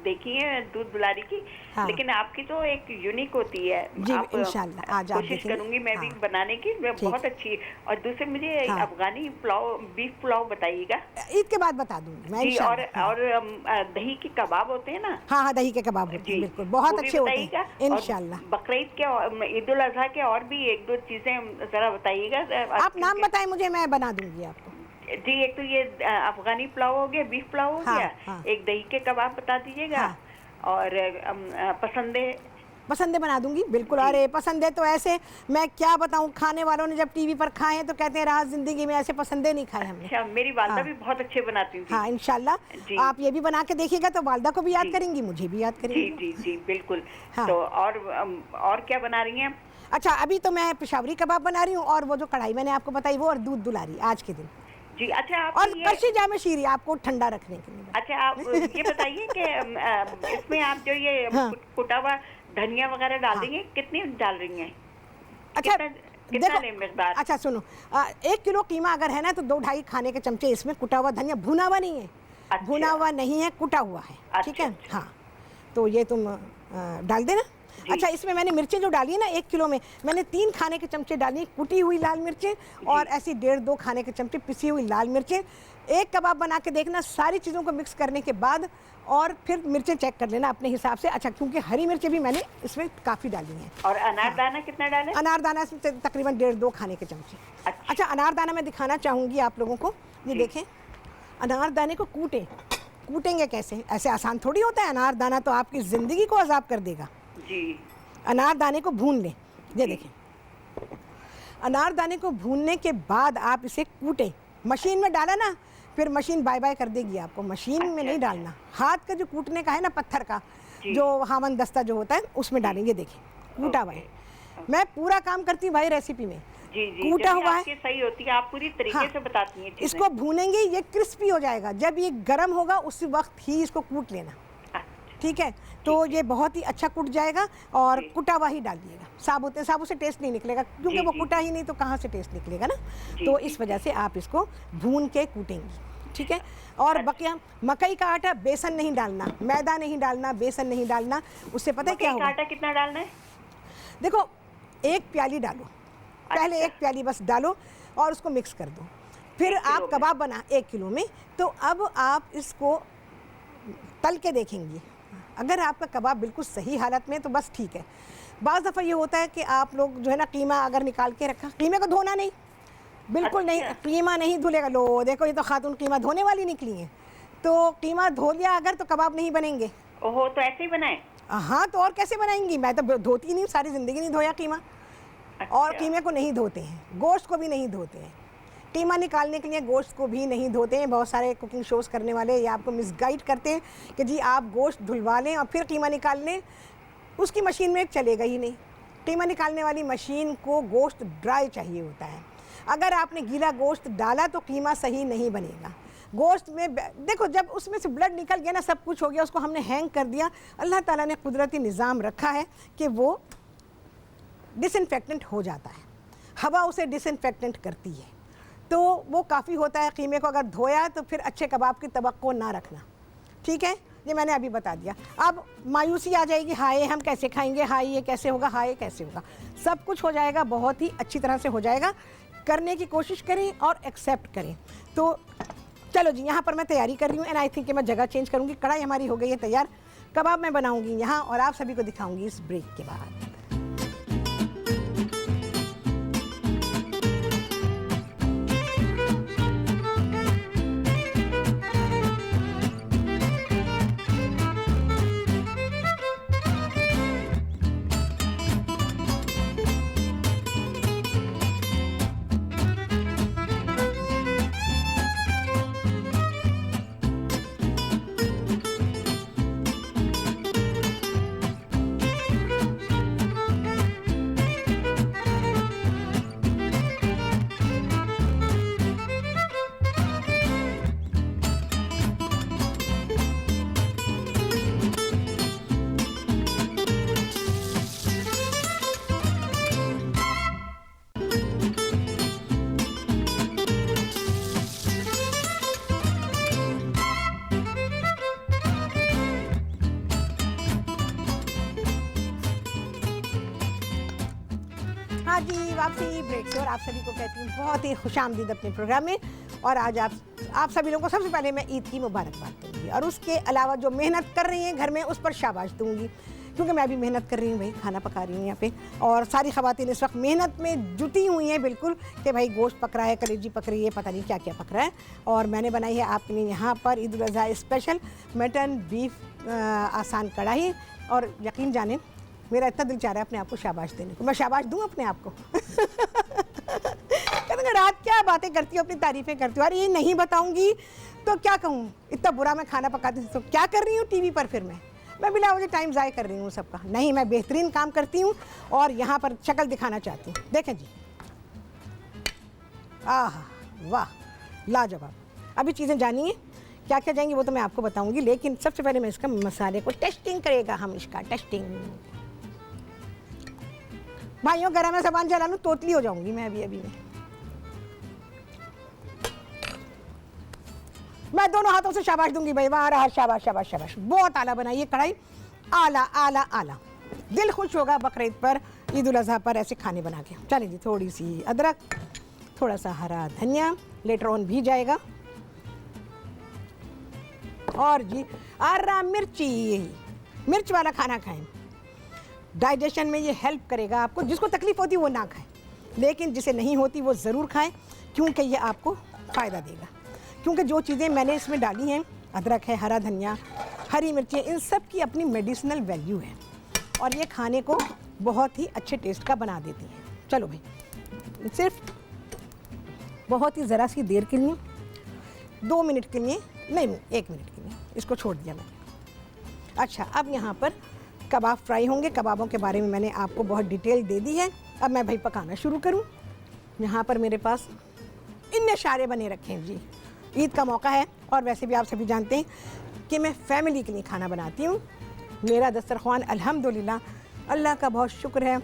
देखी है दूध दुलारी की, हाँ। लेकिन आपकी तो एक यूनिक होती है। जी, आप इंशाल्लाह आज आप कोशिश देखेंगे। करूंगी मैं भी हाँ। बनाने की, बहुत अच्छी। और दूसरे मुझे हाँ। अफगानी पुलाव, बीफ पुलाव बताइएगा। ईद के बाद बता दूंगी मैं जी, इंशाल्लाह। और दही के कबाब होते हैं ना? हाँ हाँ, दही के कबाब होते हैं, बिल्कुल बहुत अच्छे होते हैं इंशाल्लाह। बकरीद के, ईद उल अजहा के और भी 1-2 चीजें जरा बताइएगा। आप नाम बताएं मुझे, मैं बना दूंगी आपको। जी, एक तो ये अफगानी पुलाव हो गया, बीफ पुलाव हो गया। हाँ। एक दही के कबाब बता दीजिएगा। हाँ। और पसंदे बना दूंगी बिल्कुल। अरे पसंदे तो ऐसे मैं क्या बताऊं, खाने वालों ने जब टीवी पर खाए हैं तो कहते हैं राहत जिंदगी में ऐसे पसंदे नहीं खाए हमने। अच्छा, मेरी वालदा हाँ। भी बहुत अच्छे बनाती थी। हाँ इंशाल्लाह आप ये भी बना के देखिएगा तो वालदा को भी याद करेंगी, मुझे भी याद करेंगी। जी जी जी बिल्कुल। हाँ। तो और क्या बना रही हैं? अच्छा, अभी तो मैं पेशावरी कबाब बना रही हूँ, और वो जो कढ़ाई मैंने आपको बताई वो, और दूध दुलारी आज के दिन। जी अच्छा, आप और कच्ची जामे शीरी आपको ठंडा रखने के लिए। अच्छा, आप ये बताइए कि इसमें आप जो ये कुटा हुआ धनिया वगैरह डाल देंगे, कितनी डाल रही हैं? अच्छा कितना लें मिकदार? अच्छा सुनो, 1 किलो कीमा अगर है ना तो 2-2.5 खाने के चमचे इसमें कुटा हुआ धनिया, भुना हुआ नहीं है। अच्छा। भुना हुआ नहीं है, कुटा हुआ है। ठीक है। अच्छा। हाँ, तो ये तुम डाल देना। अच्छा, इसमें मैंने मिर्चें जो डाली है ना 1 किलो में, मैंने 3 खाने के चमचे डाली कुटी हुई लाल मिर्चें, और ऐसी 1.5-2 खाने के चमचे पिसी हुई लाल मिर्चें। एक कबाब बना के देखना सारी चीज़ों को मिक्स करने के बाद, और फिर मिर्चें चेक कर लेना अपने हिसाब से। अच्छा, क्योंकि हरी मिर्चें भी मैंने इसमें काफ़ी डाली हैं। और अनारदाना कितना डालें? अनारदाना इसमें तकरीबन 1.5-2 खाने के चमचे। अच्छा, अनारदाना मैं दिखाना चाहूँगी आप लोगों को। ये देखें, अनारदाने को कूटेंगे कैसे? ऐसे आसान थोड़ी होता है। अनारदाना तो आपकी ज़िंदगी को अजाब कर देगा। जी। अनारदाने को भून लें। ये देखें, अनारदाने को भूनने के बाद आप इसे कूटें। मशीन में डाला ना, फिर मशीन बाय बाय कर देगी आपको। मशीन में नहीं डालना, हाथ का जो कूटने का है ना, पत्थर का जो हावन दस्ता जो होता है उसमें डालेंगे। देखें, कूटा हुआ है। मैं पूरा काम करती हूँ भाई रेसिपी में। जी जी, कूटा हुआ है, सही होती है, आप पूरी तरीके से बताती हैं चीजें। इसको भूनेंगे, ये क्रिस्पी हो जाएगा। जब ये गर्म होगा उसी वक्त ही इसको कूट लेना। ठीक है, तो ये बहुत ही अच्छा कुट जाएगा। और कुटा हुआ ही डालिएगा, साबुत से टेस्ट नहीं निकलेगा, क्योंकि वो कुटा ही नहीं तो कहाँ से टेस्ट निकलेगा ना। तो इस वजह से आप इसको भून के कूटेंगी। ठीक है। और बकिया मकई का आटा, बेसन नहीं डालना, मैदा नहीं डालना, बेसन नहीं डालना। उससे पता है क्या होगा? आटा कितना डालना है? देखो, 1 प्याली डालो, पहले 1 प्याली बस डालो और उसको मिक्स कर दो। फिर आप कबाब बना 1 किलो में, तो अब आप इसको तल के देखेंगी। अगर आपका कबाब बिल्कुल सही हालत में तो बस ठीक है। बाज़ दफ़ा ये होता है कि आप लोग जो है ना, कीमा अगर निकाल के रखा, कीमे को धोना नहीं, बिल्कुल नहीं, कीमा नहीं धुलेगा। लो देखो, ये तो खातून कीमा धोने वाली निकली हैं। तो कीमा धो लिया अगर तो कबाब नहीं बनेंगे। ओहो, तो ऐसे ही बनाए? हाँ, तो और कैसे बनाएंगी? मैं तो धोती नहीं, सारी ज़िंदगी नहीं धोया कीमा। और कीमे को नहीं धोते हैं, गोश्त को भी नहीं धोते हैं। कीमा निकालने के लिए गोश्त को भी नहीं धोते हैं। बहुत सारे कुकिंग शोज़ करने वाले ये आपको मिसगाइड करते हैं कि जी आप गोश्त धुलवा लें और फिर कीमा निकाल लें। उसकी मशीन में चलेगा ही नहीं। कीमा निकालने वाली मशीन को गोश्त ड्राई चाहिए होता है। अगर आपने गीला गोश्त डाला तो कीमा सही नहीं बनेगा। गोश्त में देखो, जब उसमें से ब्लड निकल गया ना, सब कुछ हो गया, उसको हमने हैंग कर दिया। अल्लाह ताला ने कुदरती निज़ाम रखा है कि वो डिसइंफेक्टेंट हो जाता है, हवा उसे डिसइंफेक्टेंट करती है। तो वो काफ़ी होता है। कीमे को अगर धोया तो फिर अच्छे कबाब की तवक्को ना रखना। ठीक है, ये मैंने अभी बता दिया। अब मायूसी आ जाएगी, हाय हम कैसे खाएंगे, हाय ये कैसे होगा, हाय ये कैसे होगा। सब कुछ हो जाएगा, बहुत ही अच्छी तरह से हो जाएगा। करने की कोशिश करें और एक्सेप्ट करें। तो चलो जी, यहाँ पर मैं तैयारी कर रही हूँ एंड आई थिंक कि मैं जगह चेंज करूँगी। कढ़ाई हमारी हो गई है तैयार। कबाब मैं बनाऊँगी यहाँ और आप सभी को दिखाऊँगी इस ब्रेक के बाद। हाँ जी, वापसी ब्रेक से और आप सभी को कहती हूँ बहुत ही खुशामदीद अपने प्रोग्राम में। और आज आप सभी लोगों को सबसे पहले मैं ईद की मुबारकबाद दूँगी और उसके अलावा जो मेहनत कर रही हैं घर में उस पर शाबाश दूँगी, क्योंकि मैं भी मेहनत कर रही हूँ भाई, खाना पका रही हूँ यहाँ पे। और सारी ख़वातीन इस वक्त मेहनत में जुटी हुई हैं बिल्कुल कि भाई गोश्त पक रहा है, कलेजी पक रही है, पता नहीं क्या क्या पक रहा है। और मैंने बनाई है आपके लिए यहाँ पर Eid ul Azha special mutton beef आसान कढ़ाई। और यकीन जाने मेरा इतना दिल चाह रहा है अपने आप को शाबाश देने को। मैं शाबाश दूँ अपने आप को? कहते रात क्या बातें करती हो, अपनी तारीफ़ें करती हो। अरे ये नहीं बताऊँगी तो क्या कहूँ, इतना बुरा मैं खाना पकाती हूँ तो क्या कर रही हूँ टीवी पर। फिर मैं बिला मुझे टाइम ज़ाय कर रही हूँ सबका। नहीं, मैं बेहतरीन काम करती हूँ और यहाँ पर शक्ल दिखाना चाहती हूँ। देखें जी, आह वाह लाजवाब। अभी चीज़ें जानी है क्या क्या जाएंगी वो तो मैं आपको बताऊँगी, लेकिन सबसे पहले मैं इसका मसाले को टेस्टिंग करेगा हम इसका टेस्टिंग। भाइयों गरम है सामान जला लूँ, तोतली हो जाऊंगी मैं अभी में। मैं दोनों हाथों से शाबाश दूंगी भाई, वाह रहा, शाबाश शाबाश शाबाश। बहुत आला बनाई ये कढ़ाई, आला आला आला। दिल खुश होगा बकरीद पर, ईद उल अज़हा पर ऐसे खाने बना के। चलिए जी, थोड़ी सी अदरक, थोड़ा सा हरा धनिया, लेटर ऑन भी जाएगा। और जी आरा मिर्ची, मिर्च वाला खाना खाएं, डाइजेशन में ये हेल्प करेगा आपको। जिसको तकलीफ होती है वो ना खाए, लेकिन जिसे नहीं होती वो ज़रूर खाएं, क्योंकि ये आपको फ़ायदा देगा। क्योंकि जो चीज़ें मैंने इसमें डाली हैं, अदरक है, हरा धनिया, हरी मिर्ची, इन सब की अपनी मेडिसिनल वैल्यू है और ये खाने को बहुत ही अच्छे टेस्ट का बना देती हैं। चलो भाई, सिर्फ बहुत ही ज़रा सी देर के लिए, 2 मिनट के लिए नहीं, 1 मिनट के लिए इसको छोड़ दिया मैंने। अच्छा, अब यहाँ पर कबाब फ्राई होंगे। कबाबों के बारे में मैंने आपको बहुत डिटेल दे दी है। अब मैं भाई पकाना शुरू करूं। यहाँ पर मेरे पास इन्ने सारे बने रखे हैं जी। ईद का मौका है और वैसे भी आप सभी जानते हैं कि मैं फैमिली के लिए खाना बनाती हूँ। मेरा दस्तरख्वान अल्हम्दुलिल्लाह, अल्लाह का बहुत शुक्र है,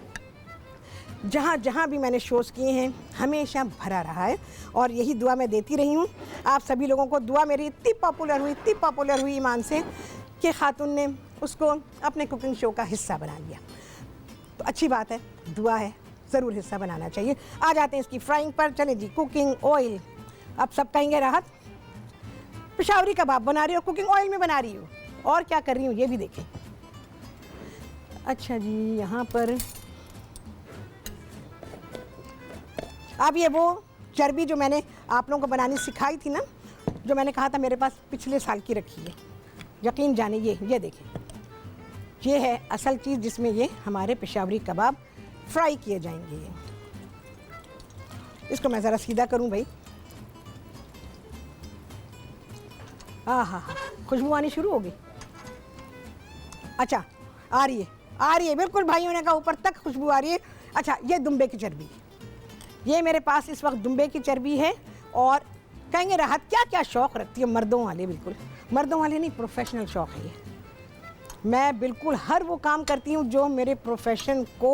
जहाँ जहाँ भी मैंने शोज़ किए हैं हमेशा भरा रहा है। और यही दुआ मैं देती रही हूँ आप सभी लोगों को। दुआ मेरी इतनी पॉपुलर हुई ईमान से कि खातून ने उसको अपने कुकिंग शो का हिस्सा बना लिया। तो अच्छी बात है, दुआ है, ज़रूर हिस्सा बनाना चाहिए। आ जाते हैं इसकी फ्राइंग पर। चले जी, कुकिंग ऑयल। अब सब कहेंगे राहत पेशावरी कबाब बना रही हो, कुकिंग ऑयल में बना रही हो, और क्या कर रही हूँ ये भी देखें। अच्छा जी, यहाँ पर अब ये वो चर्बी जो मैंने आप लोगों को बनानी सिखाई थी ना, जो मैंने कहा था मेरे पास पिछले साल की रखी है, यकीन जाने ये देखें, ये है असल चीज़ जिसमें ये हमारे पेशावरी कबाब फ्राई किए जाएंगे। इसको मैं ज़रा सीधा करूं भाई। हाँ, खुशबू आनी शुरू होगी। अच्छा, आ रही है बिल्कुल, भाइयों ने कहा ऊपर तक खुशबू आ रही है। अच्छा, ये दुम्बे की चर्बी, ये मेरे पास इस वक्त दुम्बे की चर्बी है। और कहेंगे राहत क्या क्या शौक़ रखती है, मर्दों वाले, बिल्कुल मर्दों वाले नहीं, प्रोफेशनल शौक़ है ये। मैं बिल्कुल हर वो काम करती हूँ जो मेरे प्रोफेशन को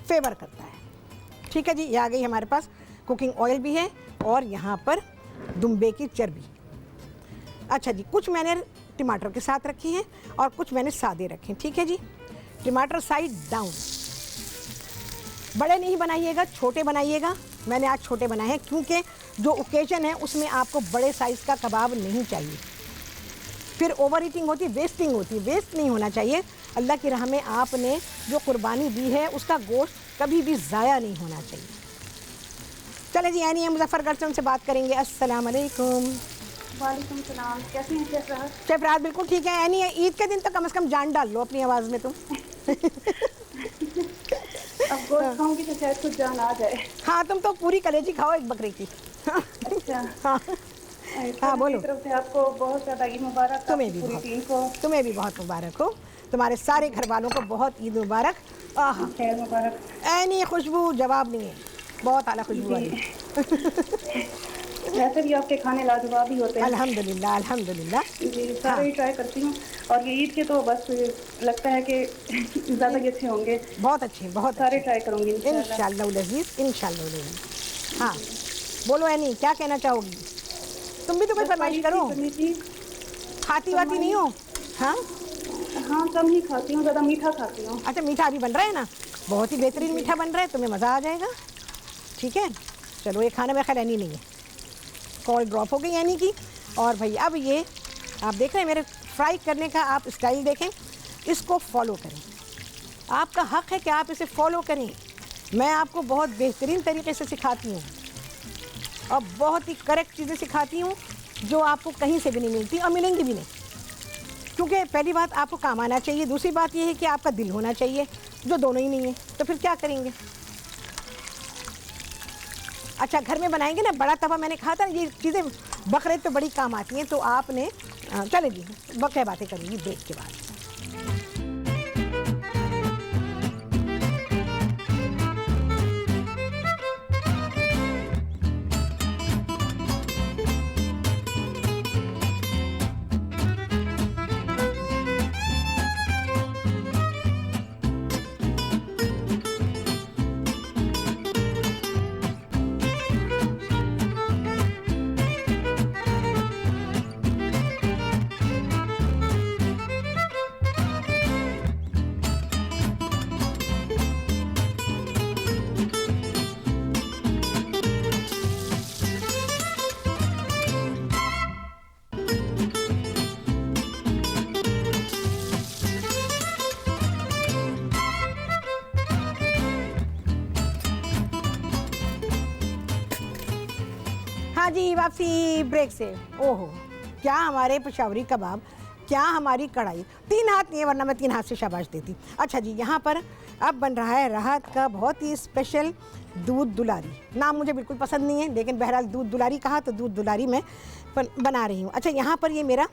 फेवर करता है। ठीक है जी, ये आ गई हमारे पास कुकिंग ऑयल भी है और यहाँ पर दुम्बे की चर्बी। अच्छा जी, कुछ मैंने टमाटर के साथ रखी हैं और कुछ मैंने सादे रखे, ठीक है जी। टमाटर साइड डाउन। बड़े नहीं बनाइएगा, छोटे बनाइएगा। मैंने आज छोटे बनाए हैं क्योंकि जो ओकेजन है उसमें आपको बड़े साइज़ का कबाब नहीं चाहिए, फिर ओवर ईटिंग होती है, वेस्टिंग होती है। वेस्ट नहीं होना चाहिए। अल्लाह की राह में आपने जो कुर्बानी दी है उसका गोश्त कभी भी ज़ाया नहीं होना चाहिए। चले जी, यानी मुजफ्फरगढ़ से उनसे बात करेंगे। अस्सलाम वालेकुम। वालेकुम सलाम। कैसी हैं शेफ राहत? शेफ राहत बिल्कुल ठीक है। यानी ईद के दिन तो कम से कम जान डाल लो अपनी आवाज़ में तुम। अब गोश्त खाऊंगी तो शायद कुछ जान आ जाए। हाँ, तुम तो पूरी कलेजी खाओ एक बकरे की। अच्छा हाँ बोलो। तरफ से आपको बहुत ज़्यादा ईद मुबारक। तुम्हें भी पूरी बहुत, टीम को तुम्हें भी बहुत मुबारक हो। तुम्हारे सारे घर वालों को बहुत ईद मुबारक। आहा, खैर मुबारक। ऐनी खुशबू जवाब नहीं है, बहुत आला खुशबू वाली। वैसे भी आपके खाने लाजवाब ही होते हैं। अल्हम्दुलिल्लाह अल्हम्दुलिल्लाह। जी, सारे ही ट्राई करती हूँ और ये ईद के तो बस लगता है कि ज़्यादा ही अच्छे होंगे। बहुत अच्छे, बहुत सारे अच्छे। ट्राई करूँगी इंशाअल्लाह अज़ीज़, इंशाअल्लाह अज़ीज़। हाँ बोलो ऐनी, क्या कहना चाहोगी? तुम भी तो कोई फरमाइश करो। खाती वाती नहीं हो? हाँ हाँ, कम ही खाती हूँ, ज़्यादा मीठा खाती हूँ। अच्छा, मीठा अभी बन रहा है ना, बहुत ही बेहतरीन मीठा बन रहा है, तुम्हें मज़ा आ जाएगा। ठीक है, चलो ये खाना में खैर ऐनी नहीं है, कॉल ड्रॉप हो गई यानी कि। और भाई अब ये आप देख रहे हैं मेरे फ्राई करने का आप स्टाइल देखें, इसको फॉलो करें। आपका हक़ है कि आप इसे फॉलो करें। मैं आपको बहुत बेहतरीन तरीके से सिखाती हूँ और बहुत ही करेक्ट चीज़ें सिखाती हूँ जो आपको कहीं से भी नहीं मिलती और मिलेंगी भी नहीं। क्योंकि पहली बात आपको काम आना चाहिए, दूसरी बात ये है कि आपका दिल होना चाहिए, जो दोनों ही नहीं है। तो फिर क्या करेंगे? अच्छा, घर में बनाएंगे ना, बड़ा तवा मैंने कहा था, ये चीज़ें बकरीद तो बड़ी काम आती हैं। तो आपने चले जी, बकरे बातें करूँगी ब्रेक के बाद। हाँ जी, वापसी ब्रेक से। ओहो, क्या हमारे पेशावरी कबाब, क्या हमारी कढ़ाई। 3 हाथ नहीं है, वरना मैं 3 हाथ से शाबाश देती। अच्छा जी, यहाँ पर अब बन रहा है राहत का बहुत ही स्पेशल दूध दुलारी। नाम मुझे बिल्कुल पसंद नहीं है, लेकिन बहरहाल दूध दुलारी कहा तो दूध दुलारी मैं बना रही हूँ। अच्छा, यहाँ पर ये मेरा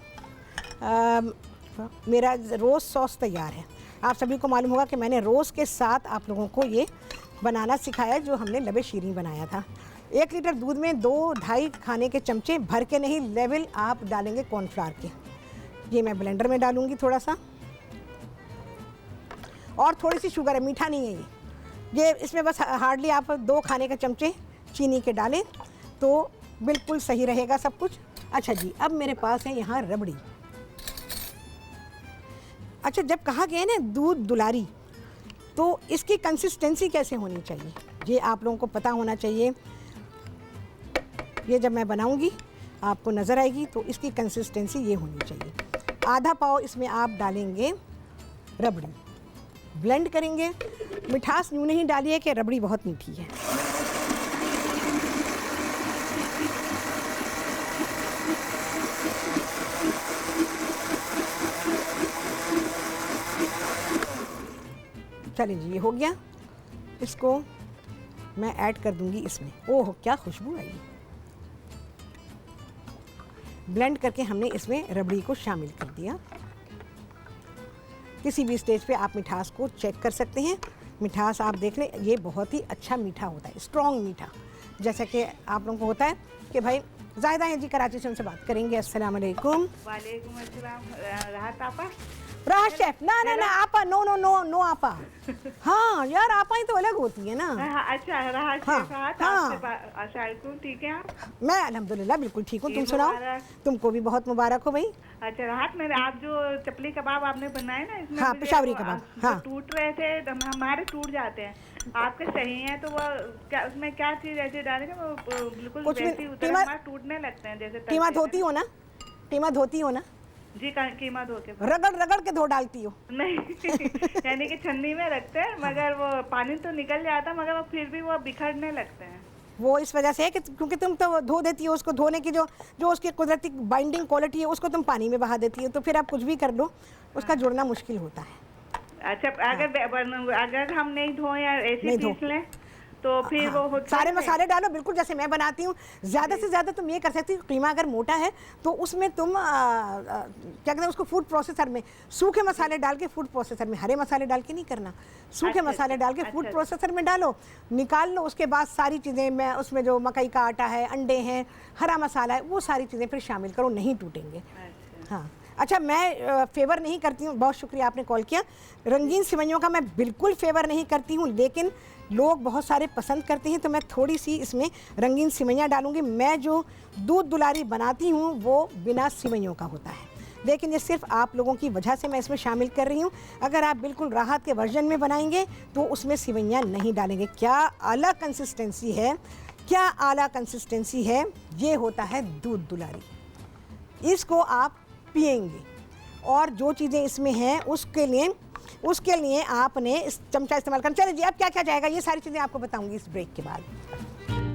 रोज़ सॉस तैयार है। आप सभी को मालूम होगा कि मैंने रोज़ के साथ आप लोगों को ये बनाना सिखाया, जो हमने लबे शीरी बनाया था। 1 लीटर दूध में 2-2.5 खाने के चमचे भर के नहीं, लेवल आप डालेंगे कॉर्नफ्लावर के। ये मैं ब्लेंडर में डालूंगी थोड़ा सा, और थोड़ी सी शुगर है, मीठा नहीं है ये इसमें बस हार्डली आप 2 खाने के चमचे चीनी के डालें तो बिल्कुल सही रहेगा सब कुछ। अच्छा जी, अब मेरे पास है यहाँ रबड़ी। अच्छा, जब कहा गया ना दूध दुलारी, तो इसकी कंसिस्टेंसी कैसे होनी चाहिए ये आप लोगों को पता होना चाहिए। ये जब मैं बनाऊंगी आपको नज़र आएगी, तो इसकी कंसिस्टेंसी ये होनी चाहिए। आधा पाव इसमें आप डालेंगे रबड़ी, ब्लेंड करेंगे। मिठास यूँ नहीं डालिए कि रबड़ी बहुत मीठी है। चलिए जी, ये हो गया। इसको मैं ऐड कर दूंगी इसमें। ओह, क्या खुशबू आई। ब्लेंड करके हमने इसमें रबड़ी को शामिल कर दिया। किसी भी स्टेज पे आप मिठास को चेक कर सकते हैं। मिठास आप देख लें, ये बहुत ही अच्छा मीठा होता है, स्ट्रॉन्ग मीठा, जैसा कि आप लोगों को होता है कि भाई जायदा है जी, कराची से उनसे बात करेंगे। अस्सलाम वालेकुम। वालेकुम अस्सलाम। राहत आपा, राहत शेफ, ना ना ना आपा, नो नो नो नो आपा। हाँ यार, आपा ही तो अलग होती है ना। अच्छा राहत शेफ, ठीक है आप? मैं अल्हम्दुलिल्लाह बिल्कुल ठीक हूँ, तुम सुनाओ? तुमको भी बहुत मुबारक हो भाई। अच्छा राहत, मैंने आप जो चपली कबाब आपने बनाए ना, इसमें हाँ, पेशावरी कबाब, हाँ। टूट रहे थे, हमारे टूट जाते हैं, आपके सही हैं, तो वो क्या उसमें क्या चीज ऐसे डालेंगे वो बिल्कुल वैसी उतर, हमारे टूटने लगते हैं जैसे। कीमा धोती हो ना? कीमा धोती हो ना? जी, कीमा धो के। रगड़ रगड़ के धो डालती हो? नहीं यानी कि छन्नी में रखते हैं, मगर वो पानी तो निकल जाता है, मगर वो फिर भी वो बिखरने लगते हैं। वो इस वजह से है कि क्योंकि तुम तो धो देती हो उसको, धोने की जो उसकी कुदरती बाइंडिंग क्वालिटी है उसको तुम पानी में बहा देती हो, तो फिर आप कुछ भी कर लो उसका जुड़ना मुश्किल होता है। अच्छा, अगर हम नहीं धोए या ऐसे पीस लें तो फिर वो होता सारे मसाले डालो बिल्कुल जैसे मैं बनाती हूँ। ज़्यादा से ज़्यादा तुम ये कर सकती हो, कीमा अगर मोटा है तो उसमें तुम क्या कहते हैं उसको फूड प्रोसेसर में सूखे मसाले डाल के, फूड प्रोसेसर में हरे मसाले डाल के नहीं करना, सूखे मसाले डाल के फूड प्रोसेसर में डालो, निकाल लो। उसके बाद सारी चीज़ें मैं उसमें जो मकई का आटा है, अंडे हैं, हरा मसाला है, वो सारी चीज़ें फिर शामिल करो, नहीं टूटेंगे। हाँ अच्छा, मैं फेवर नहीं करती हूँ, बहुत शुक्रिया आपने कॉल किया। रंगीन सिवैयों का मैं बिल्कुल फेवर नहीं करती हूँ, लेकिन लोग बहुत सारे पसंद करते हैं, तो मैं थोड़ी सी इसमें रंगीन सिवैयाँ डालूंगी। मैं जो दूध दुलारी बनाती हूँ वो बिना सिवैयों का होता है, लेकिन ये सिर्फ आप लोगों की वजह से मैं इसमें शामिल कर रही हूँ। अगर आप बिल्कुल राहत के वर्जन में बनाएंगे तो उसमें सिवैयाँ नहीं डालेंगे। क्या आला कंसिस्टेंसी है, क्या आला कंसिस्टेंसी है, ये होता है दूध दुलारी। इसको आप पिएंगे और जो चीज़ें इसमें हैं उसके लिए आपने इस चमचा इस्तेमाल करना। चलिए जी, अब क्या क्या जाएगा ये सारी चीज़ें आपको बताऊंगी इस ब्रेक के बाद।